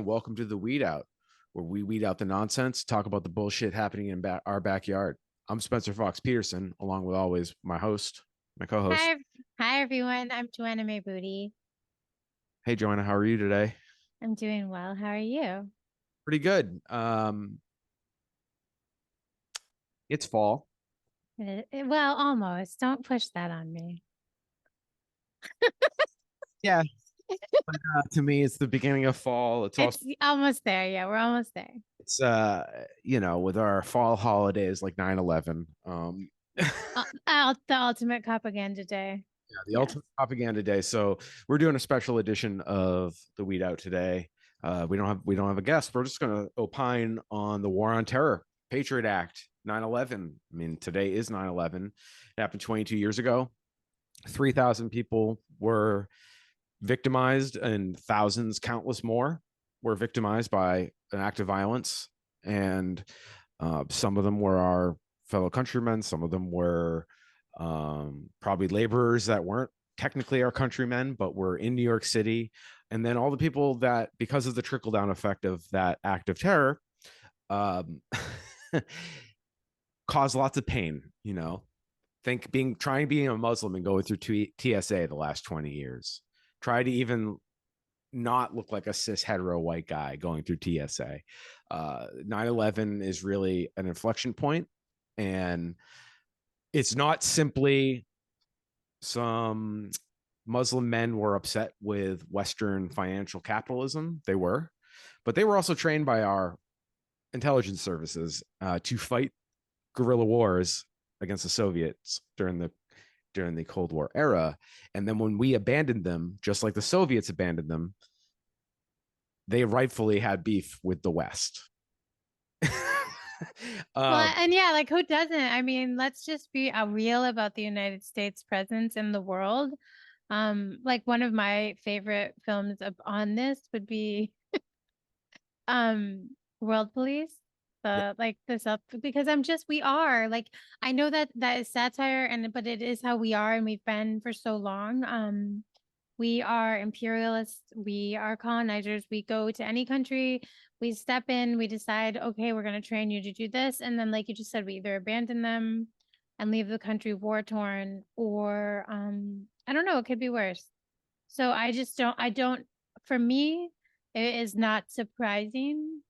and welcome to the Weed Out, where we weed out the nonsense, talk about the bullshit happening in our backyard. I'm Spencer Fox Peterson, along with always my host, my co-host. Hi, hi everyone. I'm Joanna May Booty. Hey, Joanna, how are you today? I'm doing well. How are you? Pretty good. It's fall. Well, almost. Don't push that on me. Yeah, to me, it's the beginning of fall. It's also It's almost there. Yeah, we're almost there. it's with our fall holidays like 9/11. The ultimate propaganda day. Yeah, the Yes. ultimate propaganda day. So we're doing a special edition of the Weed Out today. We don't have a guest. We're just going to opine on the war on terror, Patriot Act, 9/11. I mean, today is 9/11. It happened 22 years ago. 3,000 people were victimized, and thousands, countless more, were victimized by an act of violence. And some of them were our fellow countrymen. Some of them were probably laborers that weren't technically our countrymen, but were in New York City. And then all the people that, because of the trickle down effect of that act of terror, um, caused lots of pain. Think being a Muslim and going through TSA the last 20 years. Try to even not look like a cis hetero white guy going through TSA. 9/11 is really an inflection point, and it's not simply some Muslim men were upset with Western financial capitalism. They were, but they were also trained by our intelligence services to fight guerrilla wars against the Soviets during the Cold War era. And then when we abandoned them, just like the Soviets abandoned them, they rightfully had beef with the West. Well, um, and yeah, like who doesn't? I mean, let's just be real about the United States presence in the world. Like one of my favorite films on this would be World Police. Like this up because we are like I know that that is satire but it is how we are and we've been for so long. We are imperialists, we are colonizers, we go to any country, we step in, we decide, okay, we're going to train you to do this, and then like you just said, we either abandon them and leave the country war torn, or I don't know, it could be worse. So I don't for me it is not surprising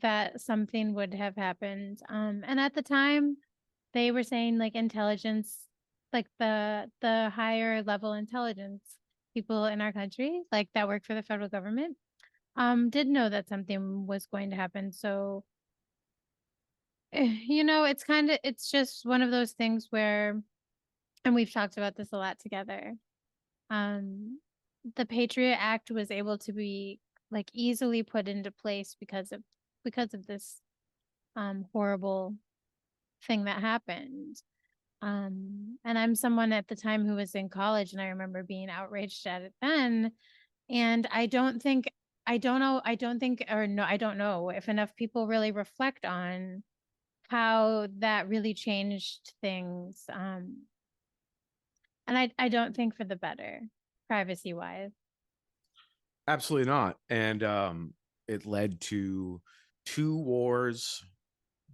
that something would have happened. And at the time they were saying like intelligence, like the higher level intelligence people in our country, like that work for the federal government, did know that something was going to happen. So, it's just one of those things where, and we've talked about this a lot together. Um, the Patriot Act was able to be like easily put into place because of this horrible thing that happened. And I'm someone at the time who was in college, and I remember being outraged at it then. And I don't think, or no, I don't know if enough people really reflect on how that really changed things. And I don't think for the better, privacy wise. Absolutely not. And it led to two wars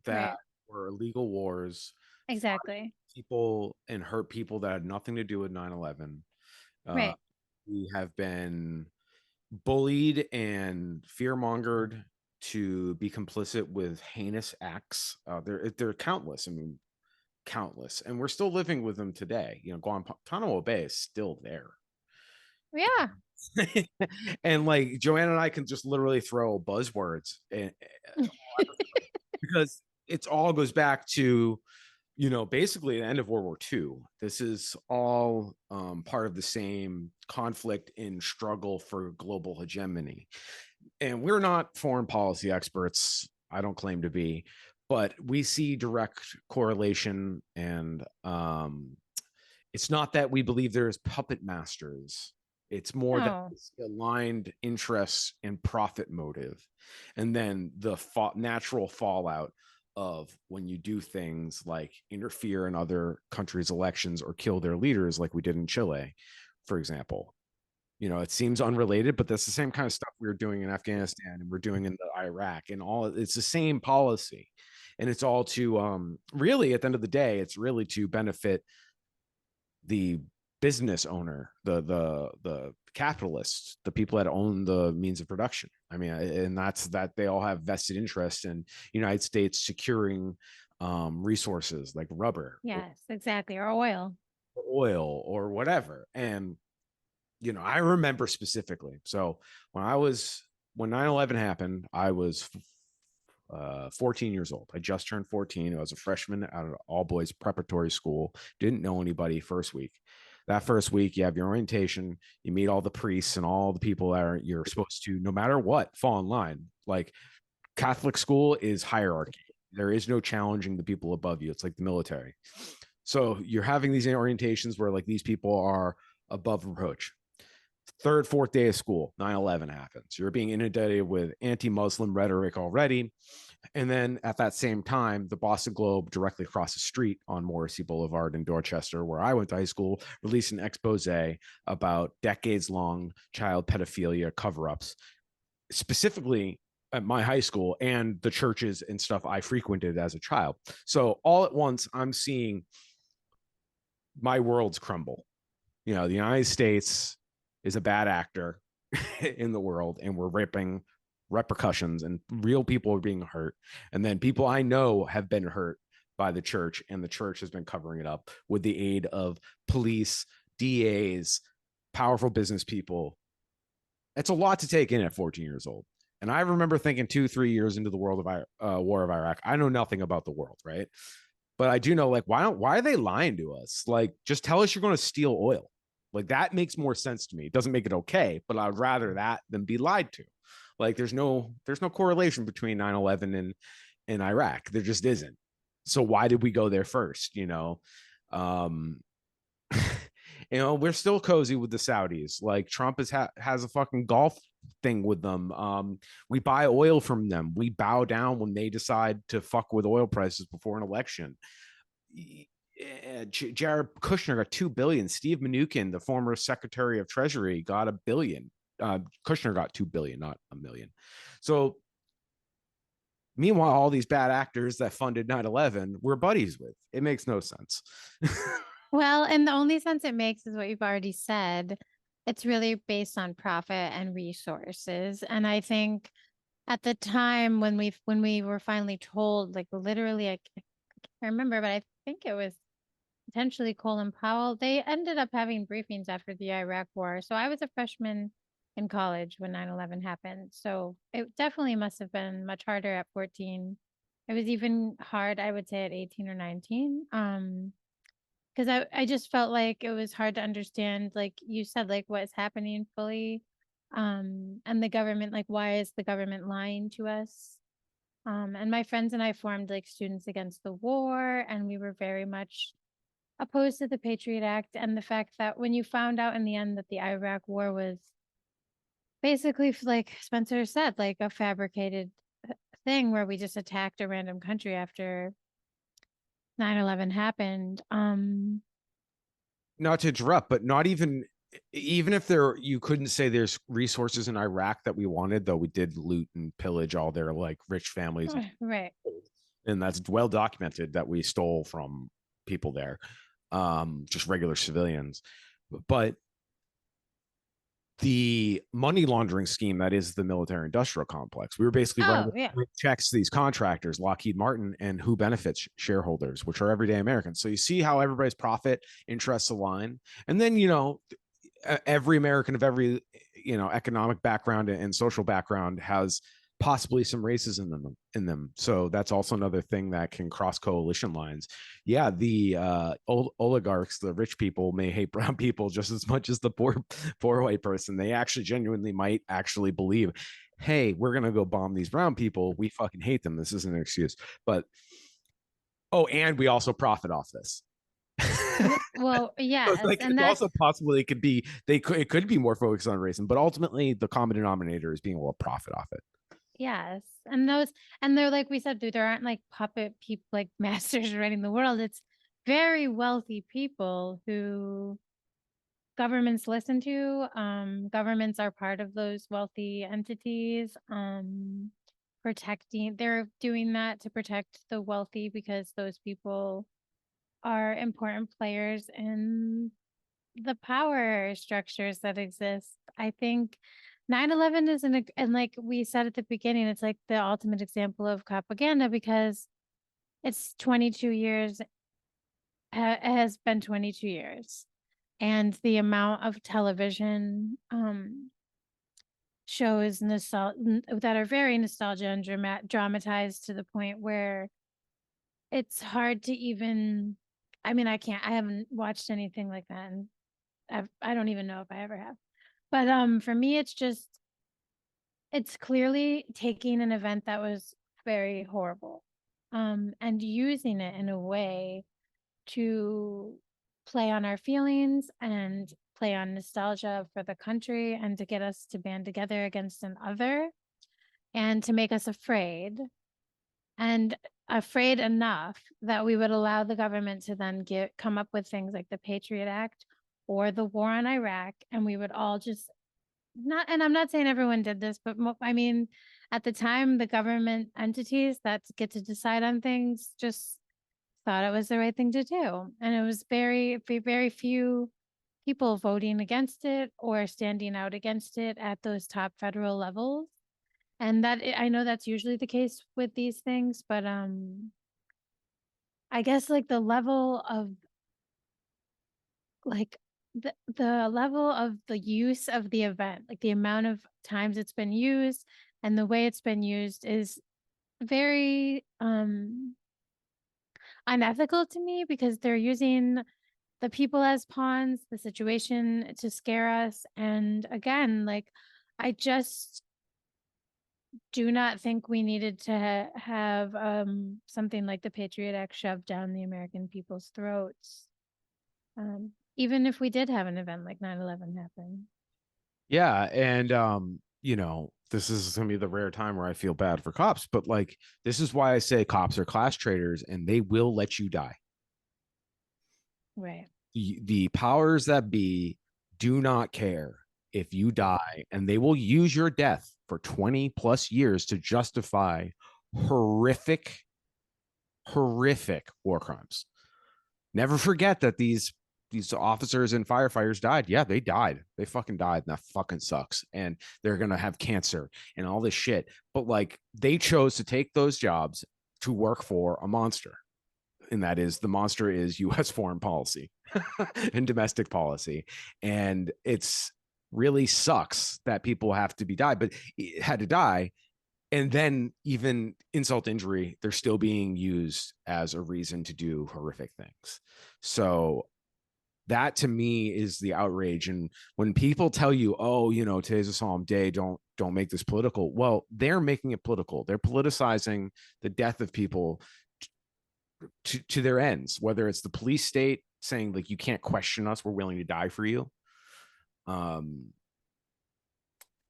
that Right. were illegal wars, Exactly. people and hurt people that had nothing to do with 9/11. Uh, Right. we have been bullied and fear mongered to be complicit with heinous acts. They're countless. I mean, countless, and we're still living with them today. Guantanamo Bay is still there. Yeah. And like Joanna and I can just literally throw buzzwords because it all goes back to basically the end of World War II. This is all part of the same conflict and struggle for global hegemony. And we're not foreign policy experts. I don't claim to be, but we see direct correlation. And it's not that we believe there's puppet masters. It's more that No. it's aligned interests and profit motive. And then the natural fallout of when you do things like interfere in other countries' elections or kill their leaders, like we did in Chile, for example. It seems unrelated, but that's the same kind of stuff we were doing in Afghanistan and we're doing in the Iraq and all. It's the same policy, and it's all to really, at the end of the day, it's really to benefit the business owner, the capitalists, the people that own the means of production. I mean, and that's that they all have vested interest in United States securing resources like rubber, Yes, exactly. Or oil. or oil, or whatever. And I remember specifically. So when 9/11 happened, I was 14 years old. I just turned 14. I was a freshman at an all boys preparatory school. Didn't know anybody first week. That first week, you have your orientation. You meet all the priests and all the people that you're supposed to, no matter what, fall in line. Like Catholic school is hierarchy. There is no challenging the people above you. It's like the military. So you're having these orientations where like these people are above reproach. Third, fourth day of school, 9/11 happens. You're being inundated with anti-Muslim rhetoric already. And then at that same time, the Boston Globe, directly across the street on Morrissey Boulevard in Dorchester, where I went to high school, released an expose about decades-long child pedophilia cover-ups, specifically at my high school and the churches and stuff I frequented as a child. So all at once, I'm seeing my worlds crumble. The United States is a bad actor in the world, and we're ripping repercussions, and real people are being hurt. And then people I know have been hurt by the church, and the church has been covering it up with the aid of police, DAs, powerful business people. It's a lot to take in at 14 years old. And I remember thinking 2-3 years into the world of war of Iraq, I know nothing about the world, right? But I do know, like, why are they lying to us? Like, just tell us you're going to steal oil. Like, that makes more sense to me. It doesn't make it okay, but I'd rather that than be lied to. Like, there's no correlation between 9/11 and Iraq. There just isn't. So why did we go there first? Um, we're still cozy with the Saudis. Like, Trump has a fucking golf thing with them. We buy oil from them. We bow down when they decide to fuck with oil prices before an election. Jared Kushner got 2 billion. Steve Mnuchin, the former Secretary of Treasury, got $1 billion. Kushner got 2 billion, not a million. So meanwhile, all these bad actors that funded 9/11 we're buddies with. It makes no sense. Well, and the only sense it makes is what you've already said. It's really based on profit and resources. And I think at the time when we were finally told, like literally, I can't remember, but I think it was potentially Colin Powell. They ended up having briefings after the Iraq War. So I was a freshman in college when 9/11 happened. So it definitely must have been much harder at 14. It was even hard, I would say, at 18 or 19. Because I just felt like it was hard to understand, like you said, like what is happening fully. And the government, like why is the government lying to us? And my friends and I formed like Students Against the War, and we were very much opposed to the Patriot Act and the fact that when you found out in the end that the Iraq War was basically, like Spencer said, like a fabricated thing where we just attacked a random country after 9/11 happened. Not to interrupt, but not even if you couldn't say there's resources in Iraq that we wanted, though we did loot and pillage all their like rich families, Right. and that's well documented that we stole from people there, just regular civilians. But the money laundering scheme that is the military industrial complex, we were basically running checks to these contractors, Lockheed Martin, and who benefits? Shareholders, which are everyday Americans. So you see how everybody's profit interests align. And then every American of every economic background and social background has possibly some racism in them. So that's also another thing that can cross coalition lines. Yeah, the oligarchs, the rich people, may hate brown people just as much as the poor white person. They actually genuinely might actually believe, hey, we're gonna go bomb these brown people. We fucking hate them. This isn't an excuse. But and we also profit off this. Well, yeah, so and that's also possible. It could be more focused on racism, but ultimately the common denominator is being able to profit off it. Yes. And they're like we said, dude, there aren't like puppet people, like masters running the world. It's very wealthy people who governments listen to. Governments are part of those wealthy entities. They're doing that to protect the wealthy because those people are important players in the power structures that exist. I think 9/11 is and like we said at the beginning, it's like the ultimate example of propaganda because it's 22 years, it has been 22 years. And the amount of television shows that are very nostalgia and dramatized to the point where it's hard to even, I mean, I haven't watched anything like that, and I don't even know if I ever have. But for me, it's clearly taking an event that was very horrible, and using it in a way to play on our feelings and play on nostalgia for the country and to get us to band together against an other and to make us afraid, and afraid enough that we would allow the government to then come up with things like the Patriot Act or the war on Iraq, and we would all just not, and I'm not saying everyone did this, but I mean, at the time, the government entities that get to decide on things just thought it was the right thing to do. And it was very few people voting against it or standing out against it at those top federal levels. And I know that's usually the case with these things, but I guess like the level of like the level of the use of the event, like the amount of times it's been used and the way it's been used is very unethical to me because they're using the people as pawns, the situation to scare us. And again, like I just do not think we needed to have something like the Patriot Act shoved down the American people's throats. Even if we did have an event like 9/11 happen. Yeah, and this is gonna be the rare time where I feel bad for cops, but like this is why I say cops are class traders and they will let you die. Right. The powers that be do not care if you die, and they will use your death for 20 plus years to justify horrific, horrific war crimes. Never forget that these officers and firefighters died. Yeah, they died. They fucking died. And that fucking sucks. And they're going to have cancer and all this shit. But like they chose to take those jobs to work for a monster. And that is the monster is US foreign policy and domestic policy. And it's really sucks that people have to be died, but it had to die. And then even insult injury, they're still being used as a reason to do horrific things. So that to me is the outrage. And when people tell you, oh, today's a solemn day, don't make this political, well, they're making it political. They're politicizing the death of people to their ends, whether it's the police state saying like you can't question us, we're willing to die for you,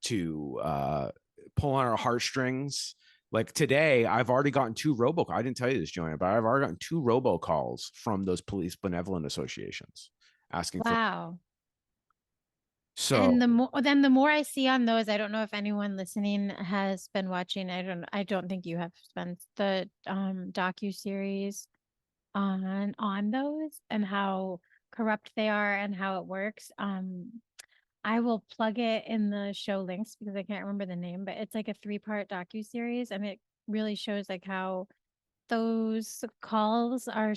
to pull on our heartstrings. Like today, I've already gotten 2 I didn't tell you this, Joanna, but I've already gotten 2 robocalls from those police benevolent associations asking for. Wow. So And the more I see on those, I don't know if anyone listening has been watching. I don't think you have spent the docu-series on those and how corrupt they are and how it works. I will plug it in the show links because I can't remember the name, but it's like a 3-part docu-series and it really shows like how those calls are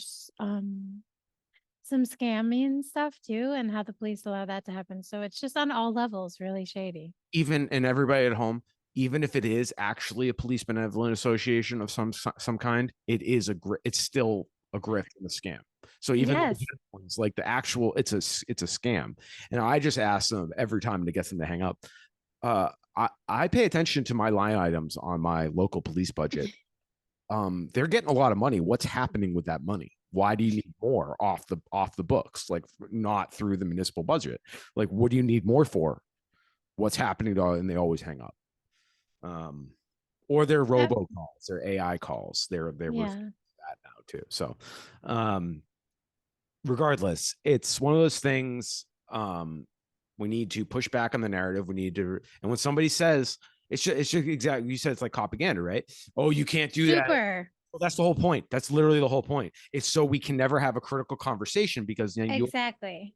some scamming stuff too, and how the police allow that to happen. So it's just on all levels really shady. even and everybody at home, even if it is actually a police benevolent association of some kind, it's still a grift and a scam. So even Yes. ones like the actual, it's a scam. And I just ask them every time to get them to hang up. I pay attention to my line items on my local police budget. They're getting a lot of money. What's happening with that money? Why do you need more off the books, like not through the municipal budget? Like, what do you need more for? What's happening to, and they always hang up. Or their robocalls, their AI calls. They're Yeah. that now too. So regardless, it's one of those things. We need to push back on the narrative. We need to, and when somebody says it's just exactly, you said it's like propaganda, right? Oh, you can't do that. Super. Well, that's the whole point. That's literally the whole point. It's so we can never have a critical conversation because you Exactly.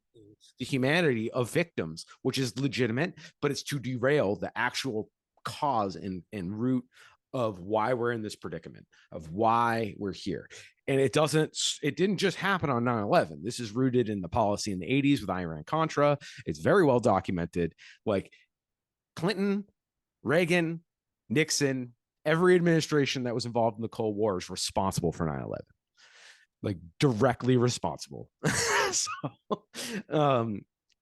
the humanity of victims, which is legitimate, but it's to derail the actual cause and root of why we're in this predicament, of why we're here. And it didn't just happen on 9/11. This is rooted in the policy in the 80s with Iran Contra. It's very well documented. Like Clinton, Reagan, Nixon, every administration that was involved in the Cold War is responsible for 9/11, like directly responsible. So,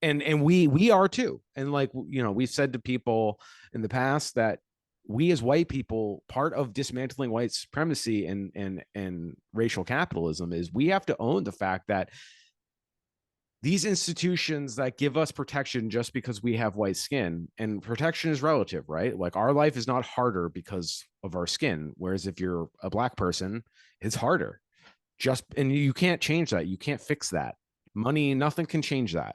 and we are too. And like, we've said to people in the past that we as white people, part of dismantling white supremacy and racial capitalism is we have to own the fact that these institutions that give us protection just because we have white skin, and protection is relative, right? Like our life is not harder because of our skin. Whereas if you're a black person, it's harder. And you can't change that. You can't fix that. Money, nothing can change that.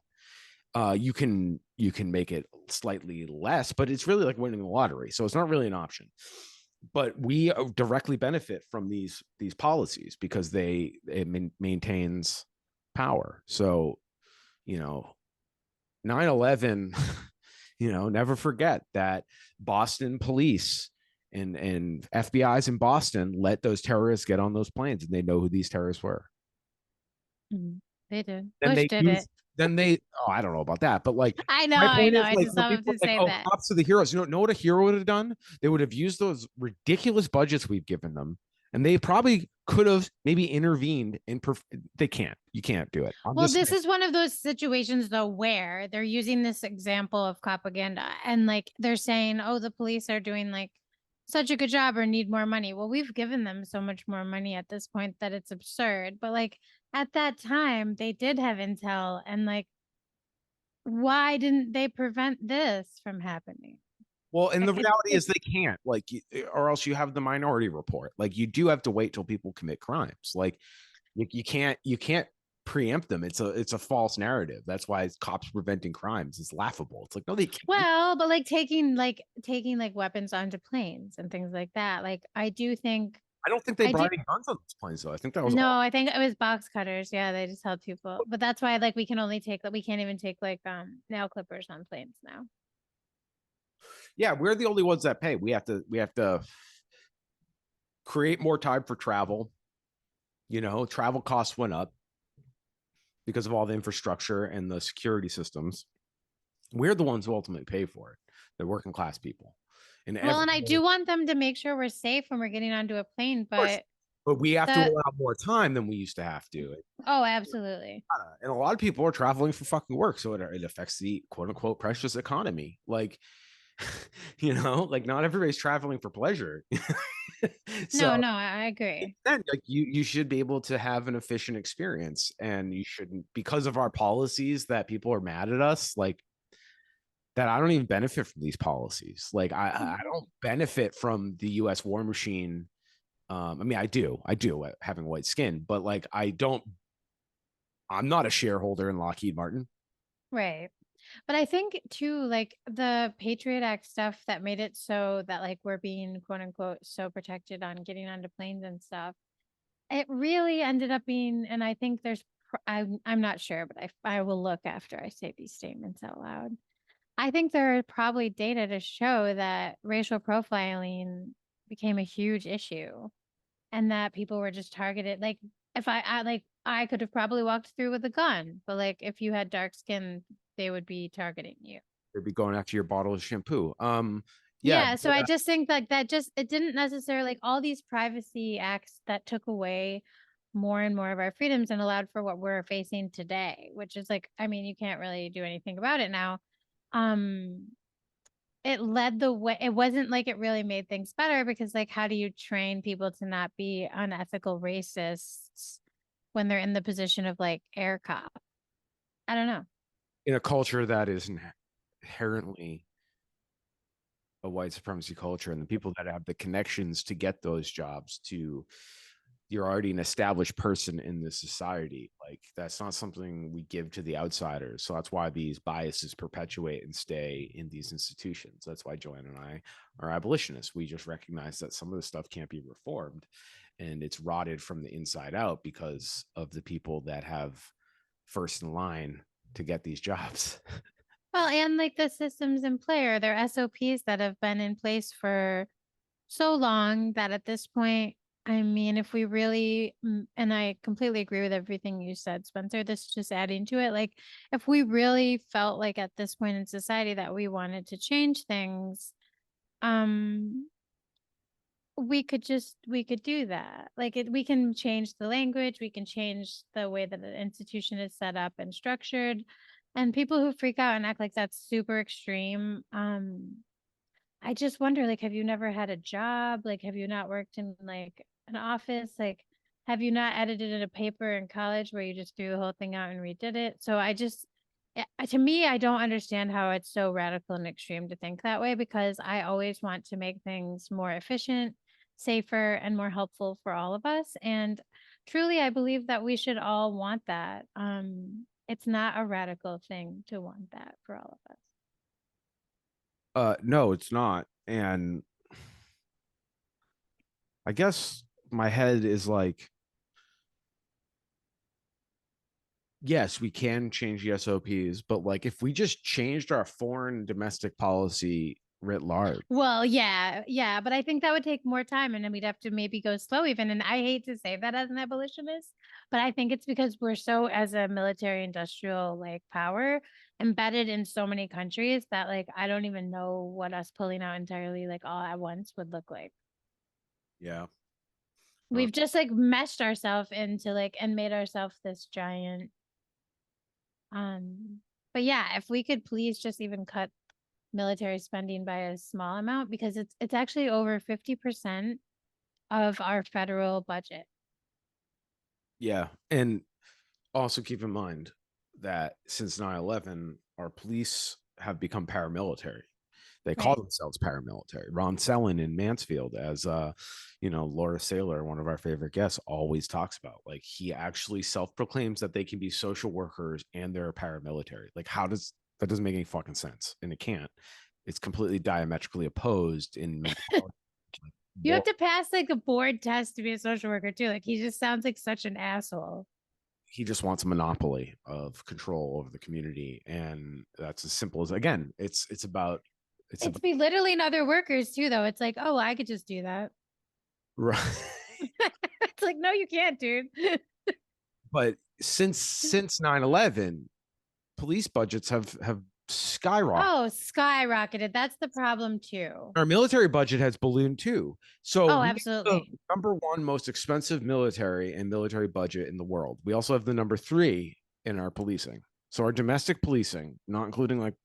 You can make it slightly less, but it's really like winning the lottery. So it's not really an option. But we directly benefit from these policies because it maintains power. So 9/11, never forget that Boston police and FBI's in Boston let those terrorists get on those planes, and they know who these terrorists were. They did. Then Bush did it. I don't know about that, but like I my point know. is, I like, just when wanted people to are like, say oh, that. props to the heroes. Know what a hero would have done? They would have used those ridiculous budgets we've given them, and they probably could have maybe intervened they can't. You can't do it. Well, this is one of those situations though where they're using this example of propaganda and like they're saying, oh, the police are doing like such a good job or need more money. Well, we've given them so much more money at this point that it's absurd. But like at that time, they did have intel, and like, why didn't they prevent this from happening? Well, and the reality is It's they can't, like, or else you have the Minority Report. Like, you do have to wait till people commit crimes. Like, you can't preempt them. It's a false narrative. That's why cops preventing crimes is laughable. It's like, no, they can't. well, but like taking weapons onto planes and things like that. Like I do think I don't think they I do brought any guns on those planes, though. I think that was no, all. I think it was box cutters. Yeah, they just held people. But that's why like we can only take we can't even take like nail clippers on planes now. Yeah, we're the only ones that pay. We have to create more time for travel. Travel costs went up because of all the infrastructure and the security systems. We're the ones who ultimately pay for it. The working class people. And And I do want them to make sure we're safe when we're getting onto a plane, but we have to allow more time than we used to have to. Oh, absolutely. And a lot of people are traveling for fucking work, so it affects the quote unquote precious economy. Like, like not everybody's traveling for pleasure. So no, I agree. then, like, you should be able to have an efficient experience, and you shouldn't, because of our policies that people are mad at us, like that. I don't even benefit from these policies. Like I don't benefit from the U.S. war machine. I mean, I do having white skin, but like I'm not a shareholder in Lockheed Martin. Right. But I think too, like the Patriot Act stuff that made it so that like we're being quote unquote so protected on getting onto planes and stuff. It really ended up being, and I think I'm not sure, but I will look after I say these statements out loud. I think there are probably data to show that racial profiling became a huge issue and that people were just targeted. Like if I could have probably walked through with a gun, but like if you had dark skin, they would be targeting you. They'd be going after your bottle of shampoo. Yeah, Yeah, so I just think like that just it didn't necessarily like all these privacy acts that took away more and more of our freedoms and allowed for what we're facing today, which is like, I mean, you can't really do anything about it now. Um, it led the way. It wasn't like it really made things better because like how do you train people to not be unethical racists when they're in the position of like air cop? I don't know. in a culture that is inherently a white supremacy culture, and the people that have the connections to get those jobs to you're already an established person in this society. Like that's not something we give to the outsiders. So that's why these biases perpetuate and stay in these institutions. That's why Joanne and I are abolitionists. We just recognize that some of the stuff can't be reformed and it's rotted from the inside out because of the people that have first in line to get these jobs. Well, and like the systems in play or their SOPs that have been in place for so long that at this point, I mean, if we really, and I completely agree with everything you said, Spencer, this is just adding to it. Like, if we really felt like at this point in society that we wanted to change things, um, we could do that. Like, we can change the language, we can change the way that the institution is set up and structured. And people who freak out and act like that's super extreme, I just wonder, like, have you never had a job? Like, have you not worked in like an office? Like, have you not edited in a paper in college where you just threw the whole thing out and redid it? So I just, to me, I don't understand how it's so radical and extreme to think that way because I always want to make things more efficient, safer, and more helpful for all of us. And truly, I believe that we should all want that. It's not a radical thing to want that for all of us. No, it's not. And I guess my head is like, yes, we can change the SOPs, but like if we just changed our foreign domestic policy writ large. Well, yeah, but I think that would take more time and then we'd have to maybe go slow even. And I hate to say that as an abolitionist, but I think it's because we're so, as a military industrial like power, embedded in so many countries that like I don't even know what us pulling out entirely like all at once would look like. Yeah. We've just like meshed ourselves into like and made ourselves this giant but yeah, if we could please just even cut military spending by a small amount because it's actually over 50% of our federal budget. Yeah. And also keep in mind that since 9/11, our police have become paramilitary. They call Right. themselves paramilitary. Ron Selin in Mansfield, as Laura Saylor, one of our favorite guests, always talks about. Like he actually self-proclaims that they can be social workers and they're a paramilitary. Like, how does that doesn't make any fucking sense? And it can't. It's completely diametrically opposed in mentality. You have to pass like a board test to be a social worker too. Like he just sounds like such an asshole. He just wants a monopoly of control over the community, and that's as simple as again. It's about It's belittling other workers too, though. It's like, oh, I could just do that. right. It's like, no, you can't, dude. But since 9/11, police budgets have skyrocketed. Oh, skyrocketed. That's the problem too. Our military budget has ballooned too. So Oh, we have the absolutely. number one most expensive military and military budget in the world. We also have the number three in our policing. So our domestic policing, not including like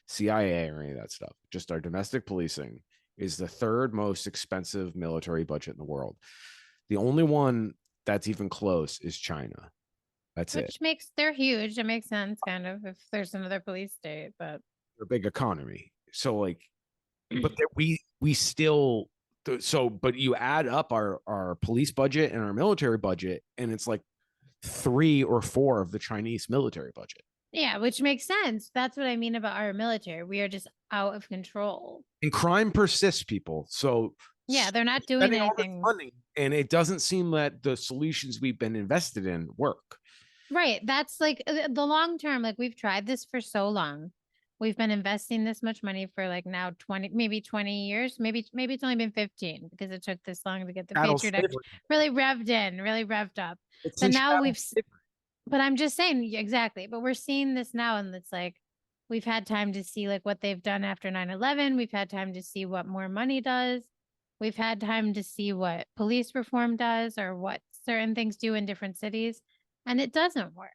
CIA or any of that stuff, just our domestic policing is the third most expensive military budget in the world. The only one that's even close is China. That's it. Which makes they're huge. It makes sense, kind of, if there's another police state, but They're a big economy. So like, but we still but you add up our police budget and our military budget, and it's like 3 or 4 of the Chinese military budget. yeah, which makes sense. That's what I mean about our military. We are just out of control. And crime persists, people. So Yeah, they're not doing spending all this anything. money, and it doesn't seem that the solutions we've been invested in work. Right. That's like the long term. Like we've tried this for so long. We've been investing this much money for like now 20, maybe 20 years. Maybe it's only been 15 because it took this long to get the Chattel Patriot Act slavery. really revved in, really revved up. It's But in now chattel slavery. but I'm just saying exactly. But we're seeing this now and it's like we've had time to see like what they've done after 9/11. We've had time to see what more money does. We've had time to see what police reform does or what certain things do in different cities, and it doesn't work.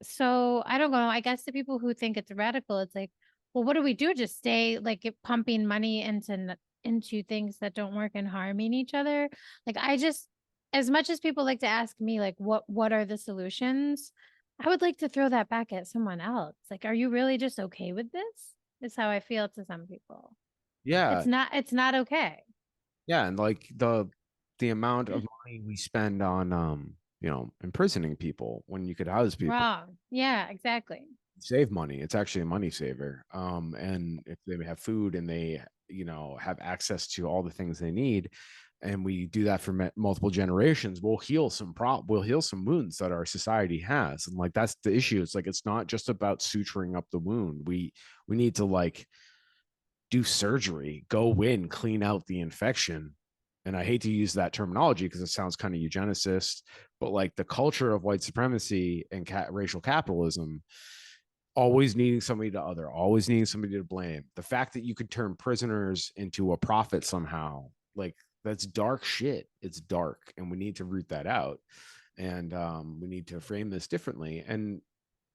So I don't know. I guess the people who think it's radical, it's like, well, what do we do? Just stay like pumping money into things that don't work and harming each other. Like I just, as much as people like to ask me, like, what are the solutions? I would like to throw that back at someone else. Like, are you really just okay with this? Is how I feel to some people. Yeah. It's not okay. Yeah. And like the amount of money we spend on imprisoning people when you could house people. Wrong. Yeah, exactly. Save money. It's actually a money saver. And if they have food and they, have access to all the things they need, and we do that for multiple generations, we'll heal some wounds that our society has. And like, that's the issue. It's like, it's not just about suturing up the wound. We need to like do surgery, go in, clean out the infection. And I hate to use that terminology because it sounds kind of eugenicist, but like the culture of white supremacy and racial capitalism, always needing somebody to other, always needing somebody to blame. The fact that you could turn prisoners into a profit somehow, like, that's dark shit. It's dark, and we need to root that out. And we need to frame this differently. And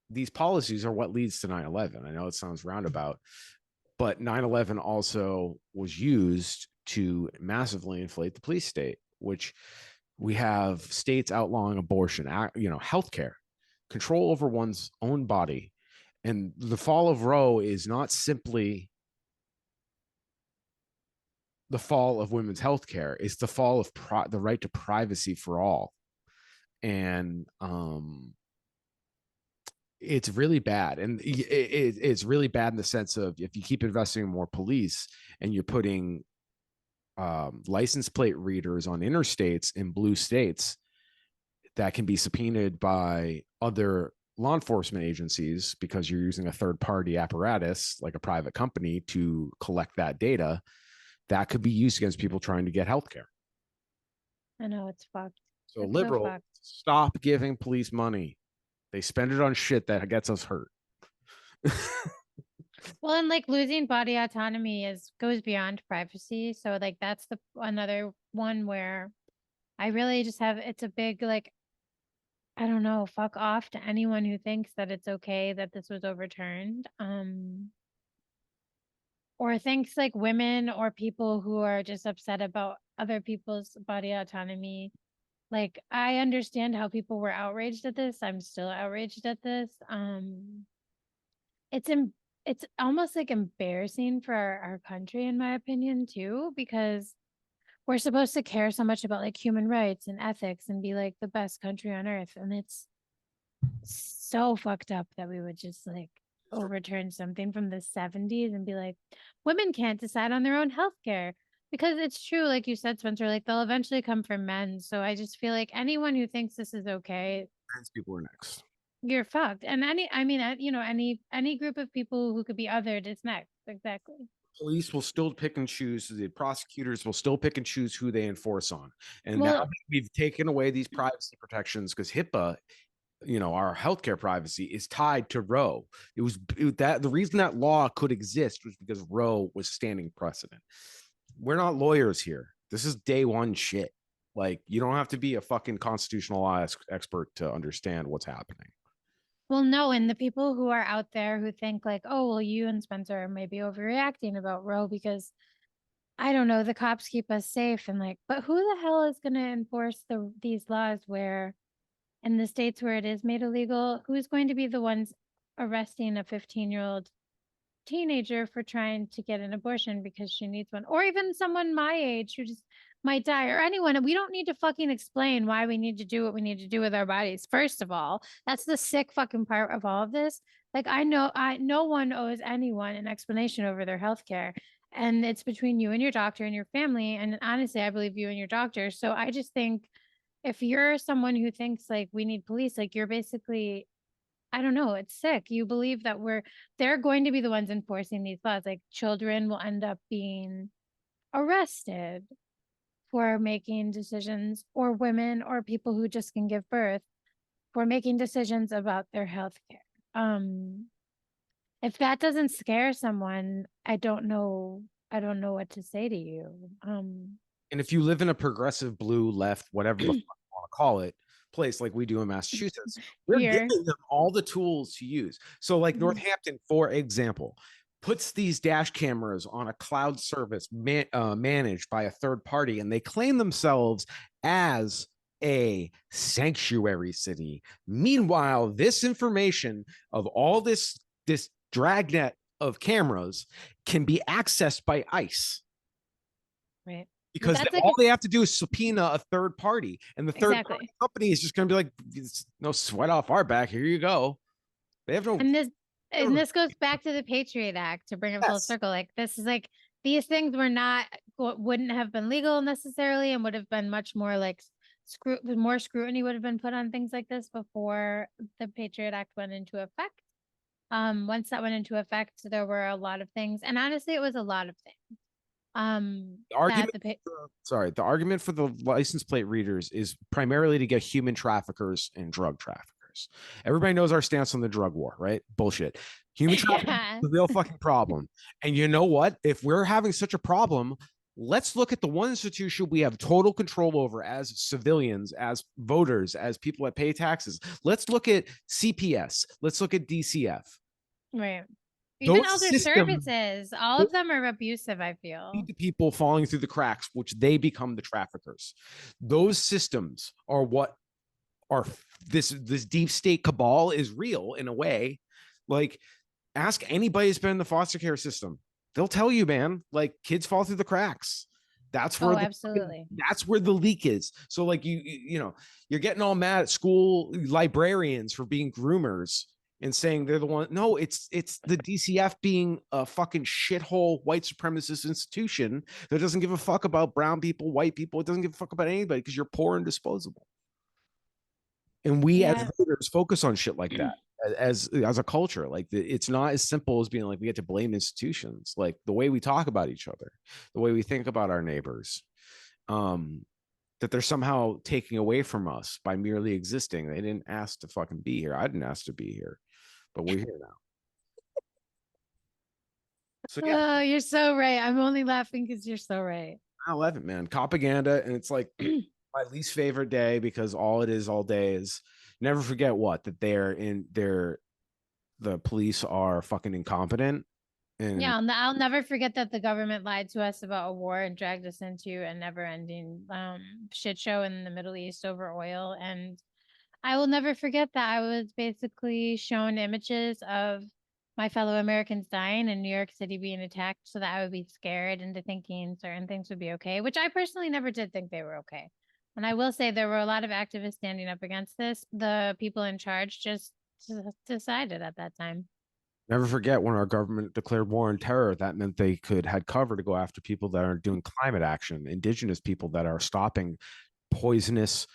these policies are what leads to 9/11. I know it sounds roundabout, but 9/11 also was used to massively inflate the police state, which we have states outlawing abortion, healthcare, control over one's own body. And the fall of Roe is not simply the fall of women's healthcare; it's the fall of the right to privacy for all. And it's really bad. And it's really bad in the sense of, if you keep investing in more police and you're putting license plate readers on interstates in blue states that can be subpoenaed by other law enforcement agencies, because you're using a third party apparatus like a private company to collect that data, that could be used against people trying to get health care. I know, it's fucked. So It's liberal, fucked. stop giving police money. They spend it on shit that gets us hurt. Well, and like losing body autonomy goes beyond privacy. So like that's another one where I really just it's a big like, I don't know, fuck off to anyone who thinks that it's okay that this was overturned. Or thinks like women or people who are just upset about other people's body autonomy. Like, I understand how people were outraged at this. I'm still outraged at this. It's it's almost like embarrassing for our country, in my opinion, too, because we're supposed to care so much about like human rights and ethics and be like the best country on earth. And it's so fucked up that we would just like overturn something from the 70s and be like, women can't decide on their own health care. Because it's true, like you said, Spencer, like they'll eventually come for men. So I just feel like anyone who thinks this is okay, Trans people are next. you're fucked. And any group of people who could be othered is next. Exactly. Police will still pick and choose. The prosecutors will still pick and choose who they enforce on. And now Well, we've taken away these privacy protections because HIPAA, our healthcare privacy is tied to Roe. That the reason that law could exist was because Roe was standing precedent. We're not lawyers here. This is day one shit. Like, you don't have to be a fucking constitutional law expert to understand what's happening. well, no, and the people who are out there who think like, oh, well, you and Spencer are maybe overreacting about Roe because I don't know, the cops keep us safe and like, but who the hell is going to enforce these laws where in the states where it is made illegal, who's going to be the ones arresting a 15-year-old teenager for trying to get an abortion because she needs one, or even someone my age who just might die, or anyone? And we don't need to fucking explain why we need to do what we need to do with our bodies. First of all, that's the sick fucking part of all of this. Like, no one owes anyone an explanation over their health care. And it's between you and your doctor and your family. And honestly, I believe you and your doctor. So I just think if you're someone who thinks like we need police, like you're basically, I don't know, it's sick. You believe that they're going to be the ones enforcing these laws. Like children will end up being arrested for making decisions, or women or people who just can give birth for making decisions about their health care. If that doesn't scare someone, I don't know what to say to you. And if you live in a progressive blue left, whatever the fuck you want to call it, place like we do in Massachusetts, we're Here. giving them all the tools to use. So, like Mhm. Northampton, for example, puts these dash cameras on a cloud service managed by a third party, and they claim themselves as a sanctuary city. Meanwhile, this information of all this dragnet of cameras can be accessed by ICE. Right. because That's like all they have to do is subpoena a third party, and the third party exactly. company is just going to be like, no sweat off our back. Here you go. They have no. And this goes back to the Patriot Act to bring it full Yes. circle. Like this is like these things were not wouldn't have been legal necessarily and would have been much more like more scrutiny would have been put on things like this before the Patriot Act went into effect. Once that went into effect, there were a lot of things, and honestly, it was a lot of things. The That argument, the the argument for the license plate readers is primarily to get human traffickers and drug traffickers. Everybody knows our stance on the drug war, right? Bullshit. Human trafficking yeah, is a real fucking problem. And you know what? If we're having such a problem, let's look at the one institution we have total control over as civilians, as voters, as people that pay taxes. Let's look at CPS. Let's look at DCF. right. Even Those elder systems services, all of them are abusive, I feel. lead to people falling through the cracks, which they become the traffickers. Those systems are what are this deep state cabal is real in a way. Like, ask anybody who's been in the foster care system. They'll tell you, man, like kids fall through the cracks. That's where Absolutely. that's where the leak is. So like you know, you're getting all mad at school librarians for being groomers and saying they're the one. No, it's the DCF being a fucking shithole white supremacist institution that doesn't give a fuck about brown people, white people. It doesn't give a fuck about anybody because you're poor and disposable. And we as Yeah. voters focus on shit like that as a culture. Like it's not as simple as being like we get to blame institutions. Like the way we talk about each other, the way we think about our neighbors, that they're somehow taking away from us by merely existing. They didn't ask to fucking be here. I didn't ask to be here, but we're here now. So yeah, Oh, you're so right. I'm only laughing because you're so right. I love it, man. Copaganda, and it's like my least favorite day because all it is all day is never forget what that the police are fucking incompetent. And Yeah, I'll never forget that the government lied to us about a war and dragged us into a never-ending shit show in the Middle East over oil. And I will never forget that I was basically shown images of my fellow Americans dying and New York City being attacked so that I would be scared into thinking certain things would be okay, which I personally never did think they were okay. And I will say there were a lot of activists standing up against this. The people in charge just decided at that time. never forget when our government declared war on terror, that meant they could had cover to go after people that are doing climate action, indigenous people that are stopping poisonous,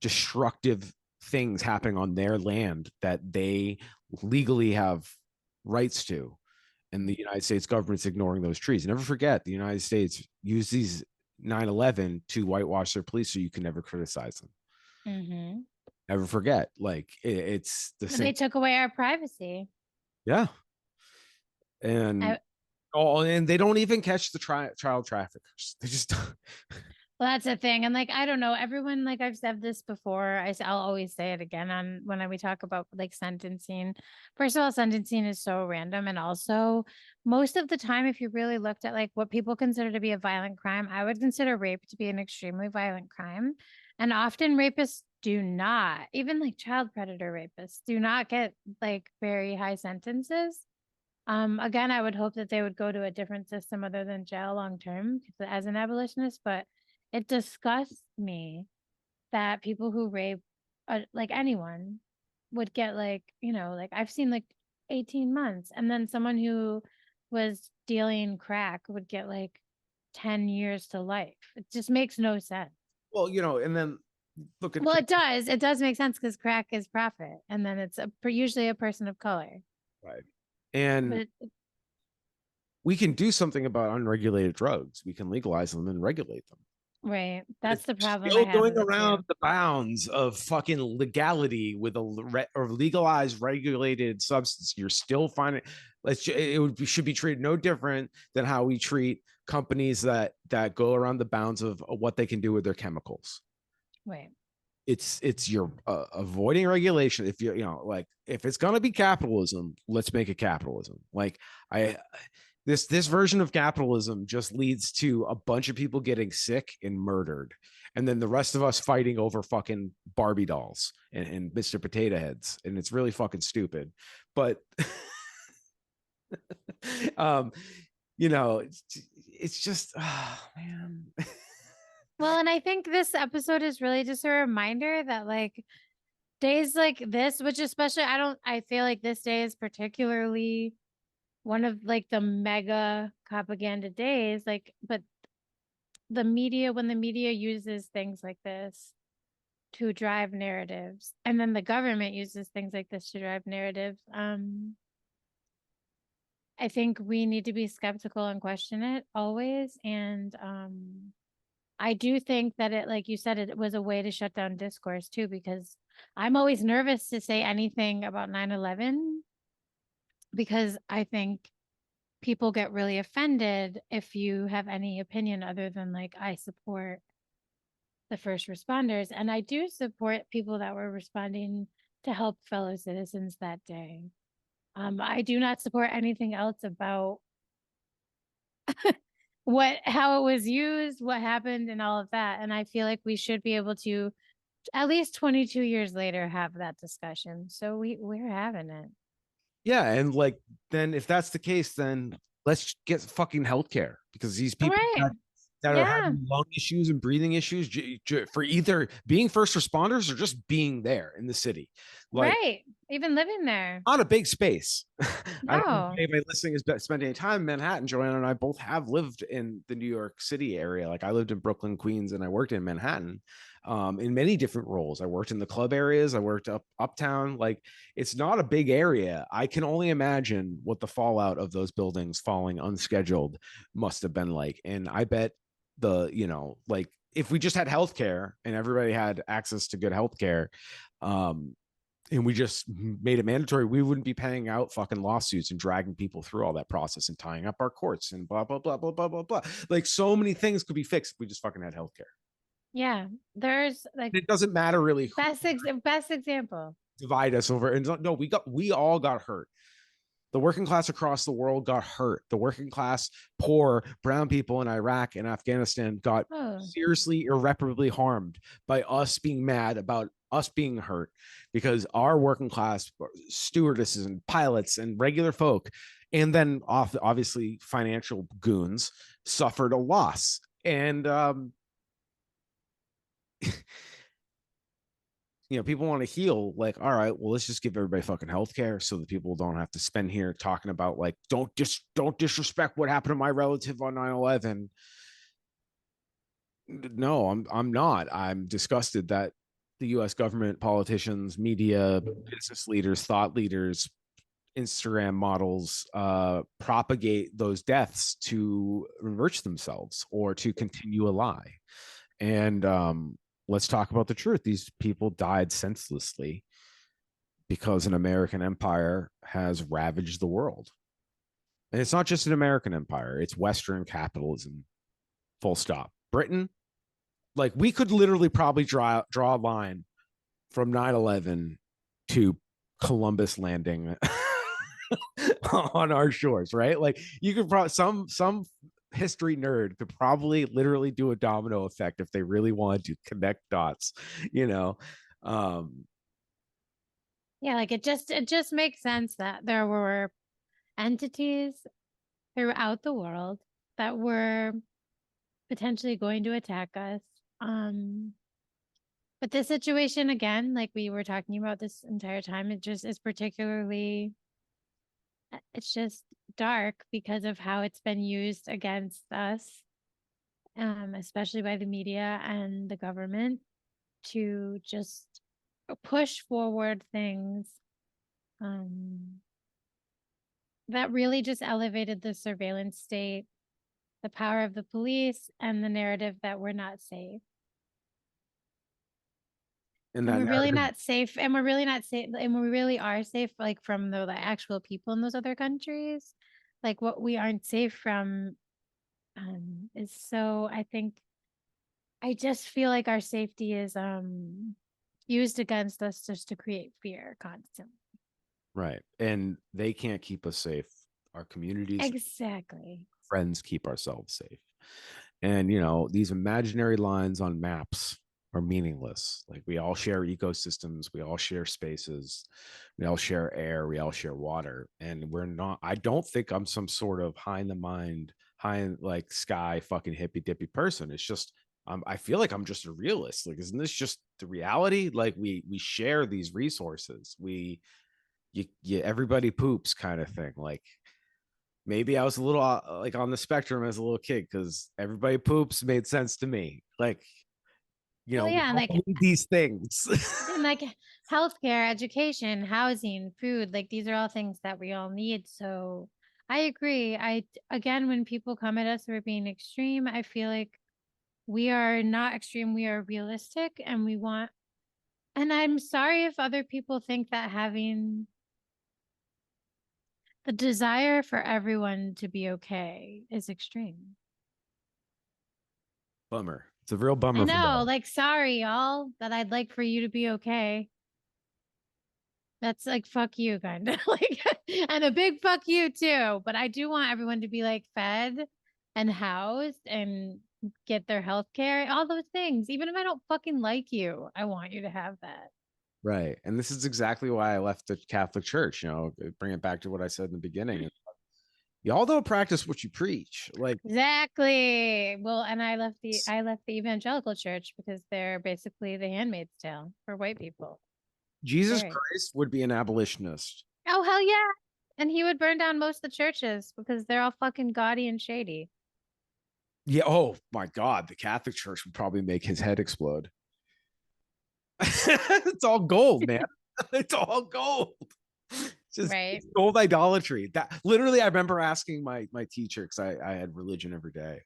destructive things happening on their land that they legally have rights to. And the United States government's ignoring those trees. Never forget, the United States used these 9/11 to whitewash their police so you can never criticize them. Mm-hmm. Never forget, like it's the same. They took away our privacy. Yeah. And I, and they don't even catch the child traffickers. They just well, that's the thing. And like, I don't know, everyone, like I've said this before, I'll always say it again on when we talk about like sentencing. First of all, sentencing is so random. And also, most of the time, if you really looked at like what people consider to be a violent crime, I would consider rape to be an extremely violent crime. And often rapists do not, even like child predator rapists, do not get like very high sentences. Again, I would hope that they would go to a different system other than jail long term as an abolitionist, but it disgusts me that people who rape like anyone would get like, like I've seen like 18 months and then someone who was dealing crack would get like 10 years to life. It just makes no sense. well, and then look at Well, it does make sense because crack is profit and then it's usually a person of color. right. And But we can do something about unregulated drugs. We can legalize them and regulate them. right, that's the problem I Still have going with it around too. the bounds of fucking legality with or legalized regulated substance. You're still finding should be treated no different than how we treat companies that go around the bounds of what they can do with their chemicals. Right. It's you're avoiding regulation. If like if it's gonna be capitalism, let's make it capitalism. Like I this version of capitalism just leads to a bunch of people getting sick and murdered, and then the rest of us fighting over fucking Barbie dolls and Mr. Potato Heads, and it's really fucking stupid. But um you know, it's just, oh, man. Well, and I think this episode is really just a reminder that like days like this, which especially I feel like this day is particularly one of like the mega propaganda days, like, but the media, when the media uses things like this to drive narratives, and then the government uses things like this to drive narratives, I think we need to be skeptical and question it always. And I do think that it, like you said, it was a way to shut down discourse too, because I'm always nervous to say anything about 9/11 because I think people get really offended if you have any opinion other than like, I support the first responders. And I do support people that were responding to help fellow citizens that day. I do not support anything else about how it was used, what happened, and all of that. And I feel like we should be able to, at least 22 years later, have that discussion. So we're having it. Yeah, and like, then if that's the case, then let's get fucking healthcare, because these All people right. that are Yeah. having lung issues and breathing issues, for either being first responders or just being there in the city, like, Right. Even living there. not a big space. I don't know if No. anybody listening has spent any time in Manhattan. Joanna and I both have lived in the New York City area. Like, I lived in Brooklyn, Queens, and I worked in Manhattan, in many different roles. I worked in the club areas. I worked uptown. Like, it's not a big area. I can only imagine what the fallout of those buildings falling unscheduled must have been like. And I bet like, if we just had healthcare and everybody had access to good healthcare, um, and we just made it mandatory, we wouldn't be paying out fucking lawsuits and dragging people through all that process and tying up our courts and blah blah blah blah blah blah blah. Like, so many things could be fixed if we just fucking had healthcare. Yeah. There's like It doesn't matter really who best example. divide us over. And no, we all got hurt. The working class across the world got hurt. The working class, poor brown people in Iraq and Afghanistan got Oh, seriously, irreparably harmed by us being mad about us being hurt, because our working class stewardesses and pilots and regular folk, and then obviously financial goons, suffered a loss. And people want to heal. Like, all right, well, let's just give everybody fucking health care so that people don't have to spend here talking about, like, don't disrespect what happened to my relative on 9/11. No, I'm not. I'm disgusted that the US government, politicians, media, business leaders, thought leaders, Instagram models propagate those deaths to enrich themselves or to continue a lie. And let's talk about the truth. These people died senselessly because an American empire has ravaged the world. And it's not just an American empire, it's Western capitalism, full stop. Britain, like, we could literally probably draw a line from 9/11 to Columbus landing on our shores, right? Like, you could probably, some history nerd could probably literally do a domino effect if they really wanted to connect dots, you know. Um, yeah, like it just makes sense that there were entities throughout the world that were potentially going to attack us. Um, but this situation again, like we were talking about this entire time, it just is particularly it's just dark because of how it's been used against us, especially by the media and the government to just push forward things um, that really just elevated the surveillance state, the power of the police, and the narrative that we're not safe. and And that we're really narrative, not safe. And we're really not safe. And we really are safe, like from the actual people in those other countries. Like what we aren't safe from is so, I think, I just feel like our safety is used against us just to create fear constantly. right? And they can't keep us safe. Our communities, Exactly. friends keep ourselves safe. And these imaginary lines on maps are meaningless. Like we all share ecosystems, we all share spaces, we all share air, we all share water, and we're not. I don't think I'm some sort of high in the mind, high in like sky fucking hippy dippy person. It's just I feel like I'm just a realist. Like, isn't this just the reality? Like we share these resources. You everybody poops kind of thing. Like maybe I was a little like on the spectrum as a little kid because everybody poops made sense to me. Like, Well, we yeah, and all like need these things. and like healthcare, education, housing, food, like these are all things that we all need. So I agree. Again, when people come at us for being extreme, I feel like we are not extreme, we are realistic and we want, and I'm sorry if other people think that having the desire for everyone to be okay is extreme. Bummer. It's a real I bummer for know, me. like, sorry, y'all, that I'd like for you to be okay. That's like, fuck you, kind of like, and a big fuck you too. But I do want everyone to be like fed and housed and get their health care, all those things. Even if I don't fucking like you, I want you to have that. Right. And this is exactly why I left the Catholic Church. Bring it back to what I said in the beginning. Y'all don't practice what you preach. Like Exactly. Well, and I left the evangelical church because they're basically the Handmaid's Tale for white people. Jesus Scary. Christ would be an abolitionist. Oh hell yeah. And he would burn down most of the churches because they're all fucking gaudy and shady. Yeah. Oh my God. The Catholic Church would probably make his head explode. It's all gold, man. It's all gold. Right. It's gold idolatry. That literally, I remember asking my teacher because I had religion every day.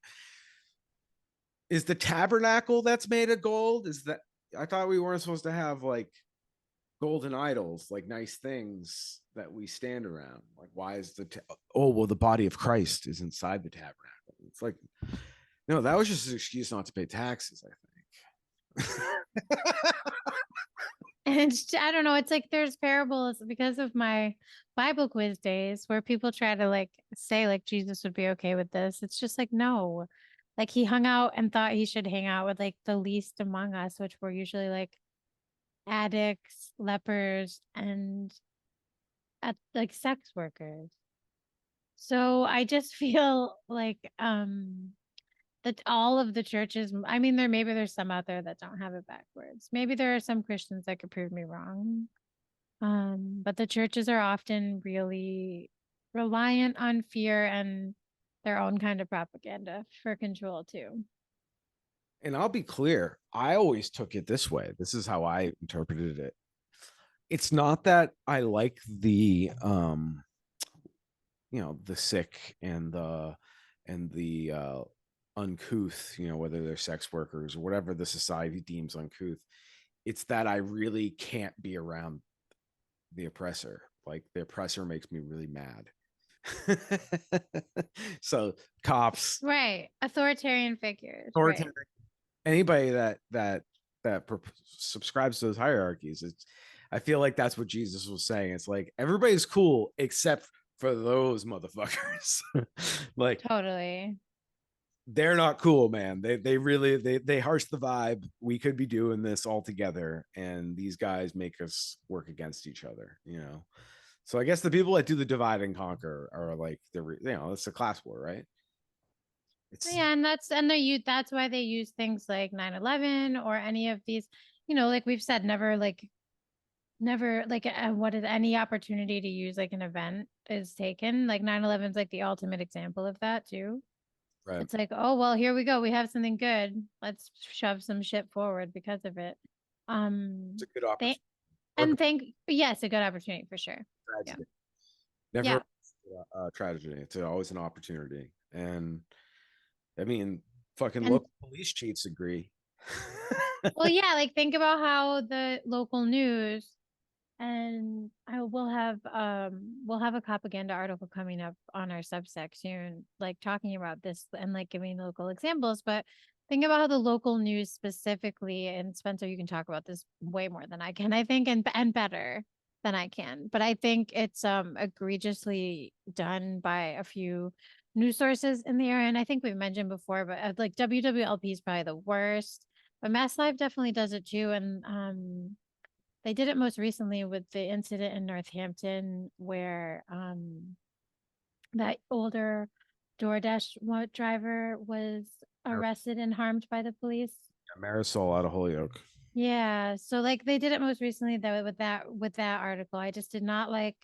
Is the tabernacle that's made of gold? Is that I thought we weren't supposed to have like golden idols, like nice things that we stand around. Like, why is oh well, the body of Christ is inside the tabernacle. It's like no, that was just an excuse not to pay taxes, I think. And I don't know, it's like there's parables because of my Bible quiz days where people try to like say like Jesus would be okay with this. It's just like no. Like he hung out and thought he should hang out with like the least among us, which were usually like addicts, lepers, and at like sex workers. So I just feel like that all of the churches, I mean, there's some out there that don't have it backwards. Maybe there are some Christians that could prove me wrong. But the churches are often really reliant on fear and their own kind of propaganda for control too. And I'll be clear, I always took it this way. This is how I interpreted it. It's not that I like the sick and the uncouth, whether they're sex workers or whatever the society deems uncouth. It's that I really can't be around the oppressor. Like the oppressor makes me really mad. So cops, Right. Authoritarian figures. Right. authoritarian, anybody that subscribes to those hierarchies, I feel like that's what Jesus was saying. It's like everybody's cool except for those motherfuckers. Like Totally. they're not cool, man. They really they harsh the vibe. We could be doing this all together, and these guys make us work against each other. So I guess the people that do the divide and conquer are like it's a class war, right? It's Yeah, and that's why they use things like 9/11 or any of these, like we've said, never like what is any opportunity to use like an event is taken. Like 9/11 is like the ultimate example of that too. right. It's like, oh well, here we go. We have something good. Let's shove some shit forward because of it. It's a Um good they opportunity or and thank yes, a good opportunity for sure. Yeah. tragedy. Never Yeah. a tragedy. It's always an opportunity. And I mean, fucking And local police chiefs agree. well, yeah, like think about how the local news and I will have we'll have a propaganda article coming up on our Substack soon, like talking about this and like giving local examples. But think about how the local news specifically, and Spencer, you can talk about this way more than I can, I think, and better than I can. But I think it's egregiously done by a few news sources in the area. And I think we've mentioned before, but like WWLP is probably the worst. But Mass Live definitely does it too. And they did it most recently with the incident in Northampton where that older driver was arrested and harmed by the police. Marisol out of Holyoke. Yeah, so like they did it most recently though with that article. I just did not like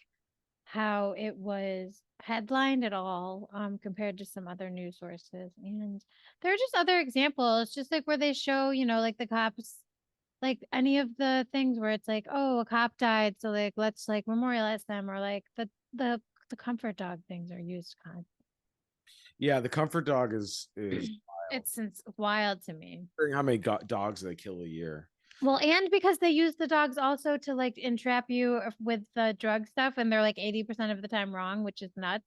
how it was headlined at all compared to some other news sources. And there are just other examples, just like where they show, like the cops, like any of the things where it's like, oh, a cop died, so like let's like memorialize them, or like the comfort dog things are used con. Yeah, the comfort dog is It's wild to me. how many dogs they kill a year. Well, and because they use the dogs also to like entrap you with the drug stuff, and they're like 80% of the time wrong, which is nuts.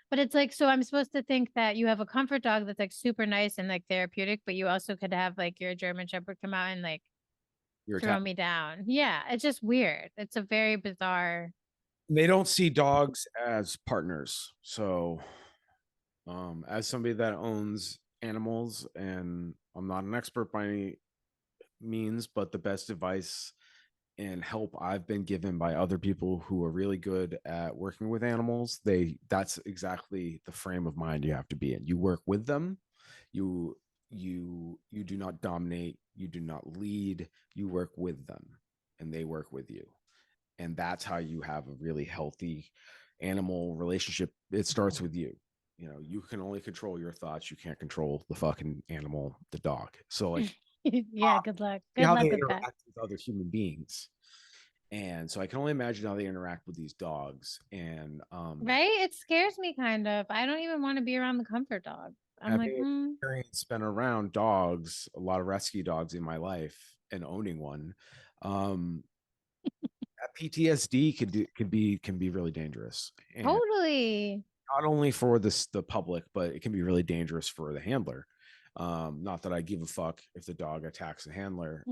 But it's like, so I'm supposed to think that you have a comfort dog that's like super nice and like therapeutic, but you also could have like your German Shepherd come out and like You're throw me down. Yeah, it's just weird. It's a very bizarre. They don't see dogs as partners. So, as somebody that owns animals, and I'm not an expert by any means, but the best advice and help I've been given by other people who are really good at working with animals, that's exactly the frame of mind you have to be in. You work with them. You do not dominate, you do not lead, you work with them and they work with you. And that's how you have a really healthy animal relationship. It starts with you. You can only control your thoughts. You can't control the fucking animal, the dog. So like Yeah, good luck. Good how they luck with that. interact with other human beings. And so I can only imagine how they interact with these dogs. And Right? It scares me kind of. I don't even want to be around the comfort dog. I'm like, having experience been around dogs, a lot of rescue dogs in my life, and owning one, um, that PTSD can be really dangerous, and totally. not only for the public, but it can be really dangerous for the handler. Not that I give a fuck if the dog attacks the handler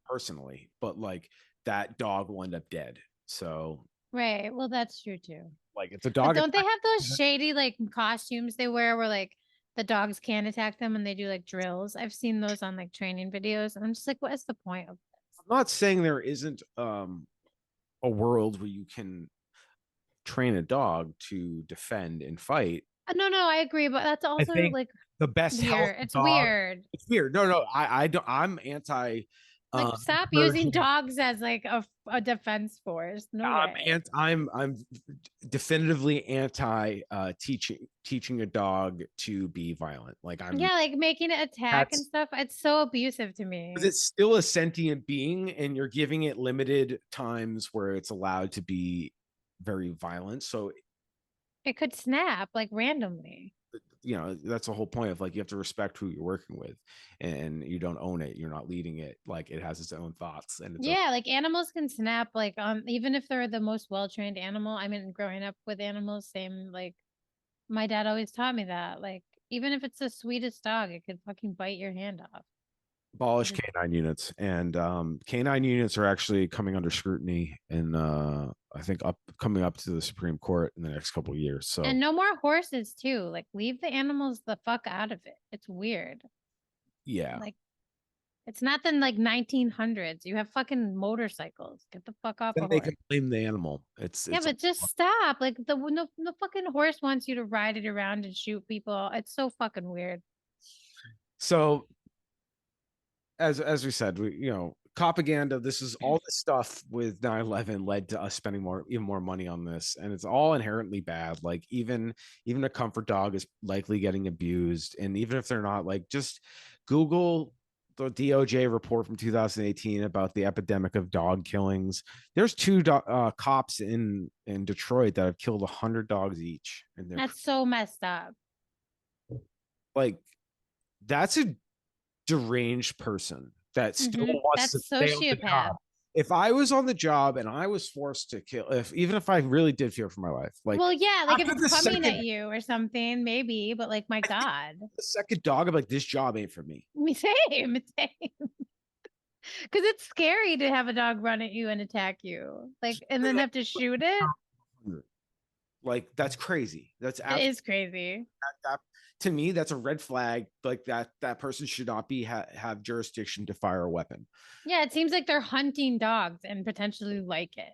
personally, but like that dog will end up dead. So Right. Well, that's true too. like if the But dog don't they attacks, have those shady like costumes they wear where like the dogs can't attack them and they do like drills? I've seen those on like training videos. And I'm just like, what is the point of this? I'm not saying there isn't a world where you can train a dog to defend and fight. No, no, I agree, but that's I also think like the best health weird. It's dog. weird. It's weird. No, no, I don't. I'm anti. Like, stop using Encouraging. dogs as like a defense force. No way. I'm definitively anti teaching a dog to be violent. Like I'm. Yeah, like making it attack and That's stuff. It's so abusive to because me. it's still a sentient being, and you're giving it limited times where it's allowed to be very violent. So It could snap like randomly. that's the whole point of like you have to respect who you're working with, and you don't own it, you're not leading it, like it has its own thoughts and its own. Yeah, like animals can snap like even if they're the most well-trained animal. I mean, growing up with animals, same like my dad always taught me that. Like even if it's the sweetest dog, it could fucking bite your hand off. Abolish canine units, and canine units are actually coming under scrutiny, and I think coming up to the Supreme Court in the next couple of years. So And no more horses too. Like leave the animals the fuck out of it. It's weird. yeah, Like it's not the like 1900s. You have fucking motorcycles. Get the fuck off then a they horse. can blame the animal. Yeah, but just stop. Like the fucking horse wants you to ride it around and shoot people. It's so fucking weird. So as we said, Copaganda, this is all the stuff with 9/11 led to us spending even more money on this, and it's all inherently bad. Like even a comfort dog is likely getting abused, and even if they're not, like just Google the DOJ report from 2018 about the epidemic of dog killings. There's two cops in Detroit that have killed 100 dogs each, and they're That's so messed up. like, that's a deranged person that still wants to That's stay on the sociopath. job. If I was on the job and I was forced to kill, even if I really did fear for my life, like Well, yeah, like if after it's the coming at second you or something, maybe, but like my God. the second dog, I'm like, this job ain't for me. Me same, same. Because it's scary to have a dog run at you and attack you. Like and then have to shoot it. Like that's crazy. That's It absolutely is crazy. that, to me that's a red flag. Like that person should not be have jurisdiction to fire a weapon. Yeah, it seems like they're hunting dogs and potentially like it.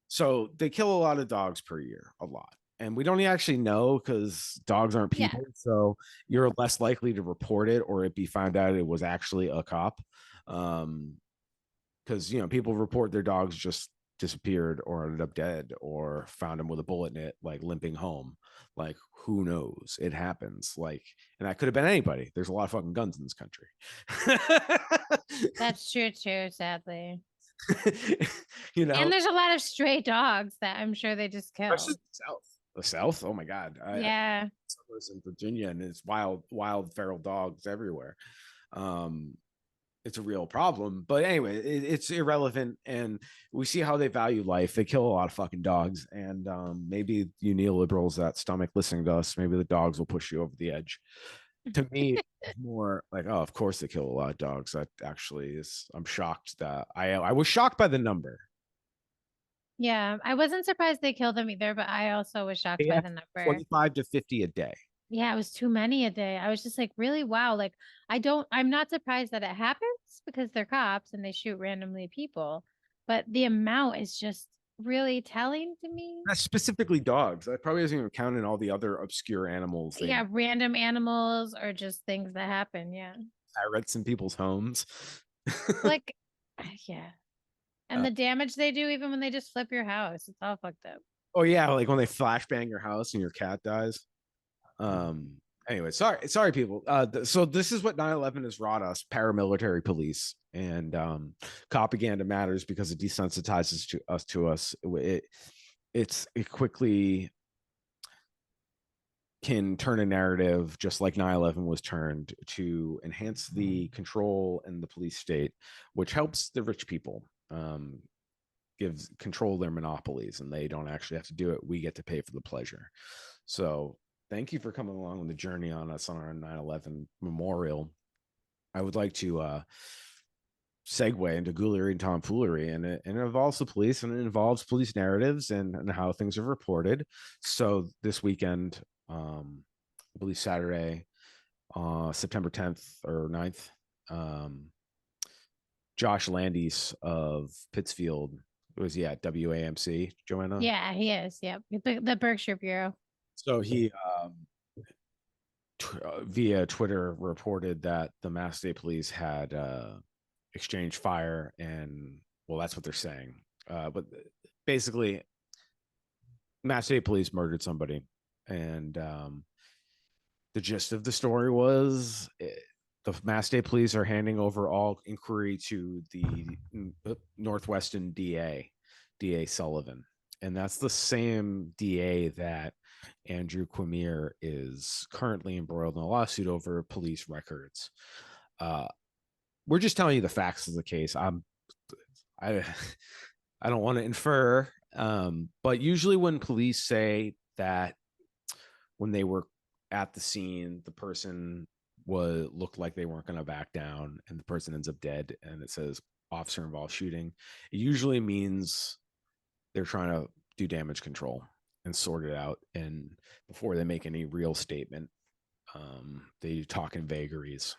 So they kill a lot of dogs per year, a lot. And we don't actually know because dogs aren't Yeah. people. So you're less likely to report it or it be found out it was actually a cop. Because people report their dogs just disappeared or ended up dead or found them with a bullet in it, like limping home. Like who knows? It happens. Like, and that could have been anybody. There's a lot of fucking guns in this country. That's true too, sadly. you know, And there's a lot of stray dogs that I'm sure they just especially kill. the South. The South. Oh my God. I Yeah. was in Virginia and it's wild feral dogs everywhere. Um, it's a real problem. But anyway, it's irrelevant. And we see how they value life. They kill a lot of fucking dogs. And maybe you neoliberals that stomach listening to us, maybe the dogs will push you over the edge. To me, it's more like, oh, of course they kill a lot of dogs. That actually is, I'm shocked that I was shocked by the number. Yeah. I wasn't surprised they killed them either, but I also was shocked by Yeah, the number. 25 to 50 a day. Yeah, it was too many a day. I was just like, really? Wow. Like, I'm not surprised that it happens because they're cops and they shoot randomly people, but the amount is just really telling to me. That's specifically dogs. That probably doesn't even count in all the other obscure animals they Yeah, random animals or just things that happen. Yeah. pirates in people's homes. Like, yeah. And uh, the damage they do even when they just flip your house. It's all fucked up. oh yeah, like when they flashbang your house and your cat dies. Um. Anyway, sorry, people. So this is what 9/11 has wrought us: paramilitary police and propaganda matters because it desensitizes us. It quickly can turn a narrative just like 9/11 was turned to enhance the control in the police state, which helps the rich people. Gives control their monopolies and they don't actually have to do it. We get to pay for the pleasure. So thank you for coming along on the journey on us on our 9/11 memorial. I would like to segue into Ghoulery and TomFoolery, and it involves the police and it involves police narratives and how things are reported. So this weekend, I believe Saturday, September 10th or 9th, Josh Landis of Pittsfield was at WAMC, Joanna. Yeah, he is. Yep. The Berkshire Bureau. So he via Twitter reported that the Mass State Police had exchanged fire, and well, that's what they're saying. But basically, Mass State Police murdered somebody, and the gist of the story was the Mass State Police are handing over all inquiry to the Northwestern DA Sullivan, and that's the same DA that Andrew Quamir is currently embroiled in a lawsuit over police records. We're just telling you the facts of the case. I I don't want to infer, but usually when police say that when they were at the scene, the person looked like they weren't going to back down, and the person ends up dead, and it says officer involved shooting. It usually means they're trying to do damage control and sort it out, and before they make any real statement, they talk in vagaries.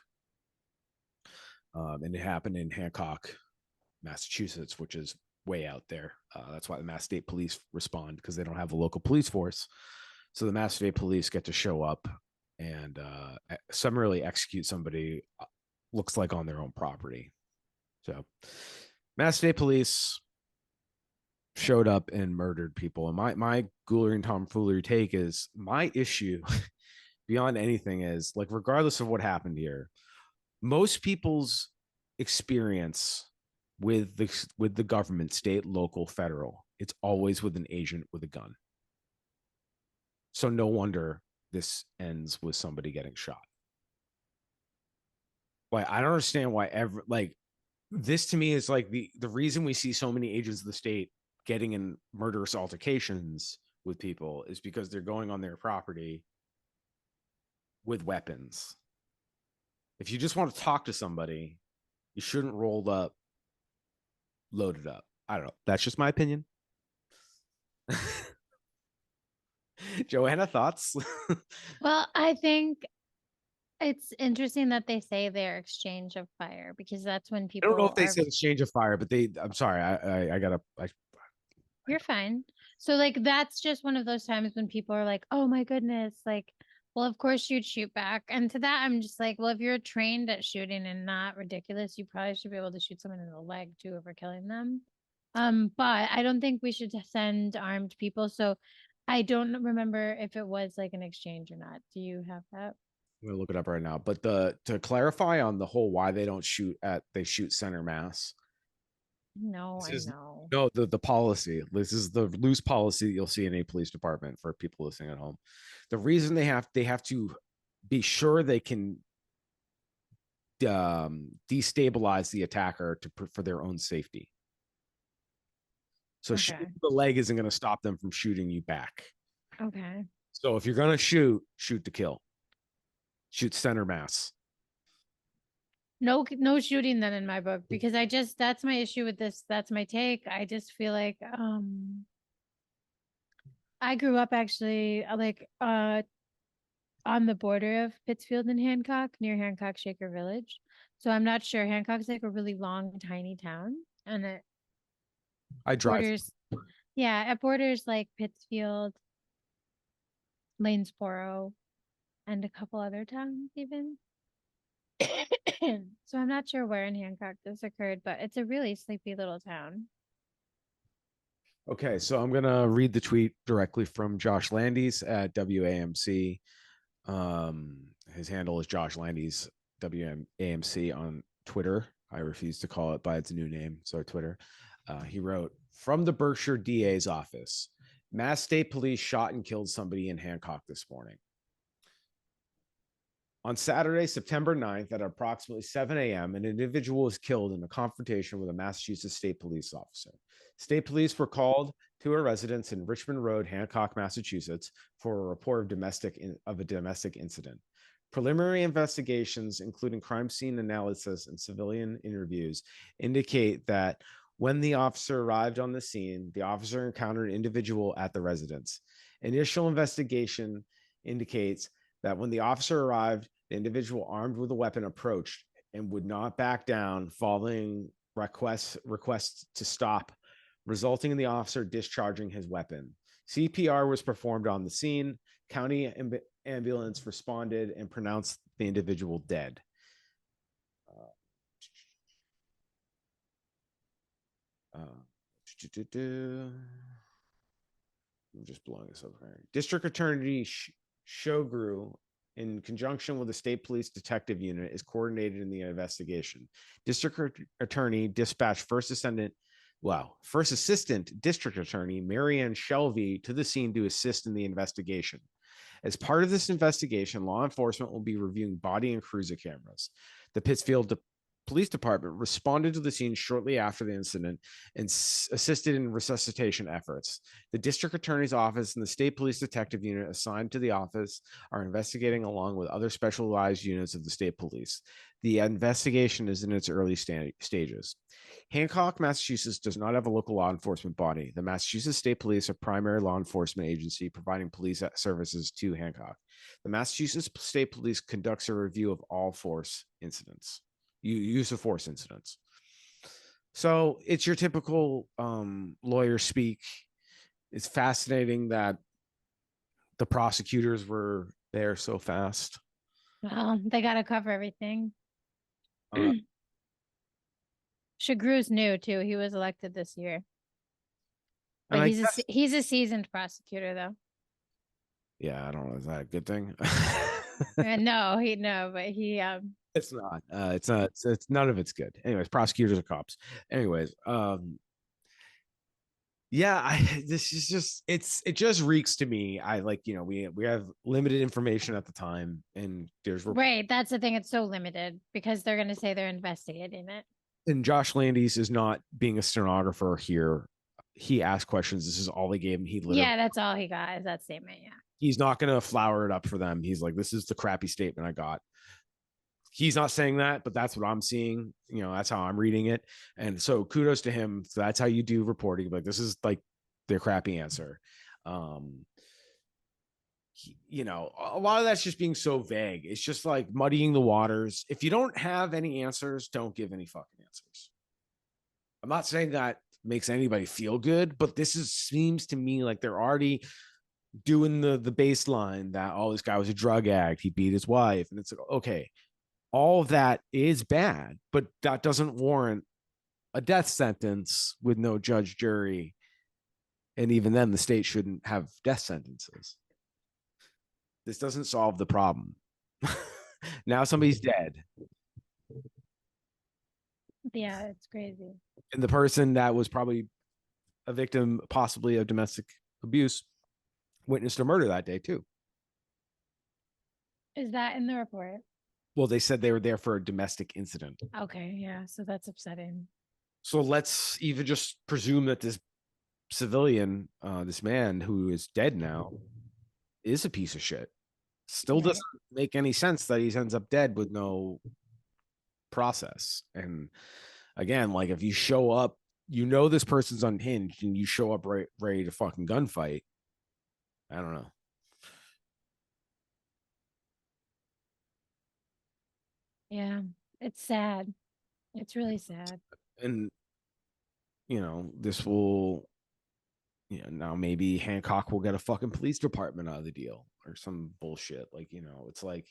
And it happened in Hancock, Massachusetts, which is way out there. That's why the Mass State Police respond, because they don't have a local police force. So the Mass State Police get to show up and summarily execute somebody, looks like on their own property. So Mass State Police showed up and murdered people. And my Ghoulery and TomFoolery take is, my issue beyond anything is, like, regardless of what happened here, most people's experience with the government, state, local, federal, it's always with an agent with a gun. So no wonder this ends with somebody getting shot. Like, I don't understand why ever, like, this to me is like the reason we see so many agents of the state getting in murderous altercations with people is because they're going on their property with weapons. If you just want to talk to somebody, you shouldn't roll up, loaded up. I don't know. That's just my opinion. Joanna, thoughts? Well, I think it's interesting that they say their exchange of fire because that's when I don't know people if they are. said exchange of fire, but I'm sorry. I gotta, You're fine. So like that's just one of those times when people are like, "Oh my goodness!" Like, well, of course you'd shoot back. And to that, I'm just like, well, if you're trained at shooting and not ridiculous, you probably should be able to shoot someone in the leg too over killing them. But I don't think we should send armed people. So I don't remember if it was like an exchange or not. Do you have that? I'm gonna look it up right now. But to clarify on the whole why they shoot center mass. No, This I is know. no the policy. This is the loose policy that you'll see in a police department for people listening at home. The reason they have to be sure they can destabilize the attacker for their own safety. So Okay. shooting the leg isn't going to stop them from shooting you back. Okay. So if you're going to shoot to kill. Shoot center mass. No shooting then in my book because that's my issue with this. That's my take. I just feel like I grew up actually on the border of Pittsfield and Hancock near Hancock Shaker Village. So I'm not sure. Hancock's like a really long, tiny town and it I drive. borders yeah, it borders like Pittsfield, Lanesboro, and a couple other towns even. So I'm not sure where in Hancock this occurred, but it's a really sleepy little town. Okay, so I'm gonna read the tweet directly from Josh Landis at WAMC. His handle is Josh Landis WAMC on Twitter. I refuse to call it by its new name, so Twitter. He wrote, from the Berkshire DA's office, Mass State Police shot and killed somebody in Hancock this morning. On Saturday, September 9th, at approximately 7 a.m., an individual was killed in a confrontation with a Massachusetts State Police officer. State police were called to a residence in Richmond Road, Hancock, Massachusetts, for a report of a domestic incident. Preliminary investigations, including crime scene analysis and civilian interviews, indicate that when the officer arrived on the scene, the officer encountered an individual at the residence. Initial investigation indicates that when the officer arrived, the individual armed with a weapon approached and would not back down following requests to stop, resulting in the officer discharging his weapon. CPR was performed on the scene. County ambulance responded and pronounced the individual dead. I'm just blowing this up here. District Attorney Shogru, in conjunction with the State Police Detective Unit, is coordinated in the investigation. District Attorney dispatched First Assistant District Attorney Marianne Shelby to the scene to assist in the investigation. As part of this investigation, law enforcement will be reviewing body and cruiser cameras. The Pittsfield Police Department responded to the scene shortly after the incident and assisted in resuscitation efforts. The district attorney's office and the state police detective unit assigned to the office are investigating along with other specialized units of the state police. The investigation is in its early stages. Hancock, Massachusetts does not have a local law enforcement body. The Massachusetts State Police, a primary law enforcement agency providing police services to Hancock. The Massachusetts State Police conducts a review of all force incidents. Use of force incidents. So it's your typical lawyer speak. It's fascinating that the prosecutors were there so fast. Well, they got to cover everything. Shagru's new too. He was elected this year, but he's a seasoned prosecutor though. Yeah, I don't know. Is that a good thing? No, but he It's not. It's not. It's none of it's good. Anyways, prosecutors are cops. Anyways, yeah, this is just it just reeks to me. I like, we have limited information at the time, and right. That's the thing. It's so limited because they're going to say they're investigating it. And Josh Landis is not being a stenographer here. He asked questions. This is all they gave him. That's all he got is that statement. Yeah. He's not going to flower it up for them. He's like, this is the crappy statement I got. He's not saying that, but that's what I'm seeing. That's how I'm reading it. And so kudos to him. So that's how you do reporting. Like, this is like their crappy answer. you know, a lot of that's just being so vague. It's just like muddying the waters. If you don't have any answers, don't give any fucking answers. I'm not saying that makes anybody feel good, but seems to me like they're already doing the baseline that, oh, this guy was a drug addict, he beat his wife, and it's like, okay, all of that is bad, but that doesn't warrant a death sentence with no judge, jury, and even then the state shouldn't have death sentences. This doesn't solve the problem. Now somebody's dead, Yeah, it's crazy. and the person that was probably a victim possibly of domestic abuse witnessed a murder that day too. Is that in the report? Well, they said they were there for a domestic incident. Okay, yeah, so that's upsetting. So let's even just presume that this civilian, this man who is dead now, is a piece of shit. Still Right. doesn't make any sense that he ends up dead with no process. And again, like if you show up, you know this person's unhinged, and you show up ready to fucking gunfight. I don't know. Yeah, it's sad. It's really sad. And you know, this will, you know, now maybe Hancock will get a fucking police department out of the deal or some bullshit. Like, you know, it's like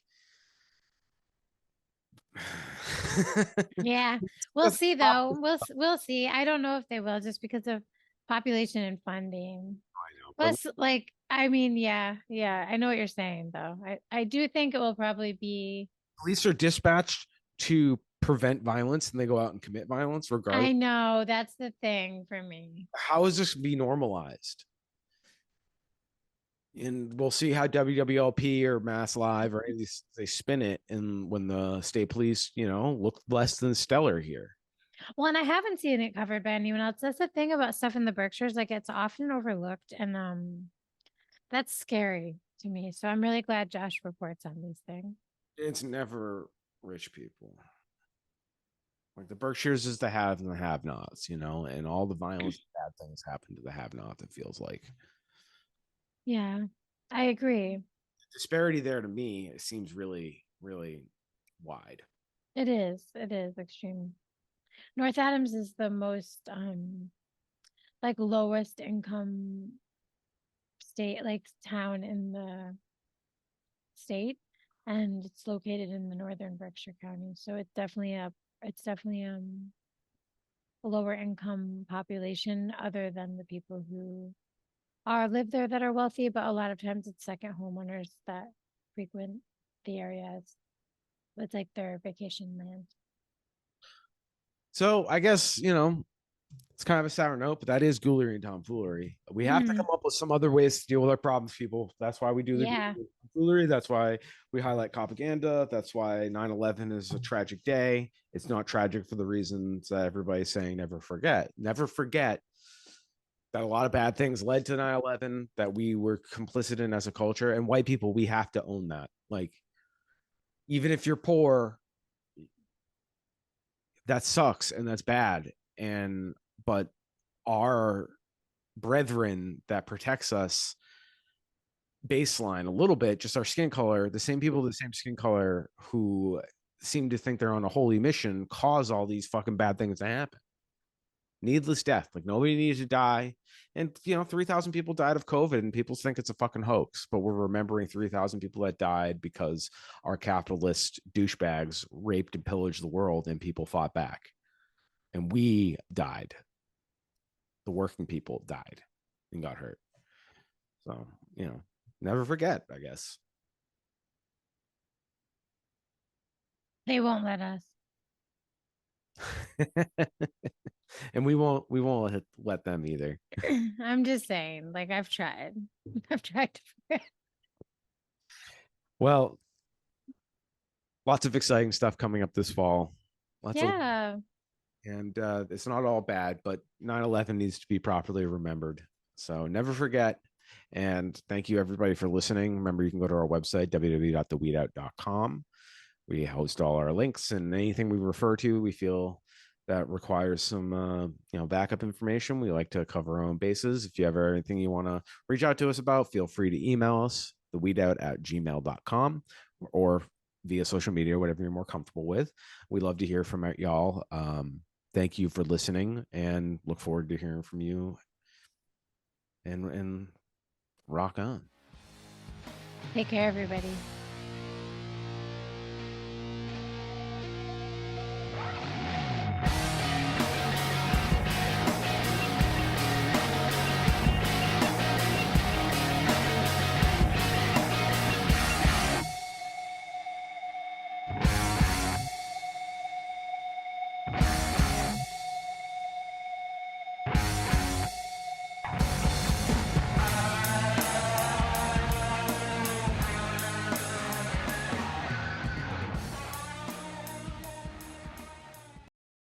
Yeah, we'll see though. We'll see. I don't know if they will just because of population and funding. I know, but Plus, like, I mean, yeah, I know what you're saying though. I do think it will probably be. police are dispatched to prevent violence and they go out and commit violence regardless. I know that's the thing for me. How is this be normalized? And we'll see how WWLP or Mass Live or any of these, they spin it. And when the state police, you know, look less than stellar here. Well, and I haven't seen it covered by anyone else. That's the thing about stuff in the Berkshires, like it's often overlooked, and that's scary to me. So I'm really glad Josh reports on these things. It's never rich people. Like the Berkshires is the have and the have nots, you know, and all the violence, bad things happen to the have not, it feels like. Yeah, I agree. The disparity there to me, it seems really, really wide. It is. It is extreme. North Adams is the most like lowest income state like town in the state, and it's located in the northern Berkshire County. So it's definitely a lower income population other than the people who are live there that are wealthy, but a lot of times it's second homeowners that frequent the areas. It's like their vacation land. So I guess, you know, it's kind of a sour note, but that is Ghoulery and TomFoolery. We have to come up with some other ways to deal with our problems, people. That's why we do the Yeah. Ghoulery. That's why we highlight Copaganda. That's why 9/11 is a tragic day. It's not tragic for the reasons that everybody's saying never forget. Never forget that a lot of bad things led to 9/11 that we were complicit in as a culture. And white people, we have to own that. Like, even if you're poor, that sucks and that's bad. And but our brethren that protects us baseline a little bit, just our skin color, the same people with the same skin color who seem to think they're on a holy mission, cause all these fucking bad things to happen. Needless death. Like nobody needed to die. And you know, 3,000 people died of COVID and people think it's a fucking hoax, but we're remembering 3,000 people that died because our capitalist douchebags raped and pillaged the world and people fought back. And we died. The working people died and got hurt. So, you know, never forget, I guess. They won't let us. And we won't let them either. I'm just saying, like I've tried. I've tried to forget. Well, lots of exciting stuff coming up this fall. Lots of, Yeah. and it's not all bad, but 9/11 needs to be properly remembered. So never forget. And thank you everybody for listening. Remember, you can go to our website, www.theweedout.com. We host all our links and anything we refer to, we feel that requires some you know, backup information. We like to cover our own bases. If you have anything you want to reach out to us about, feel free to email us, theweedout@gmail.com, or via social media, whatever you're more comfortable with. We love to hear from y'all. Thank you for listening, and look forward to hearing from you. And rock on. Take care, everybody.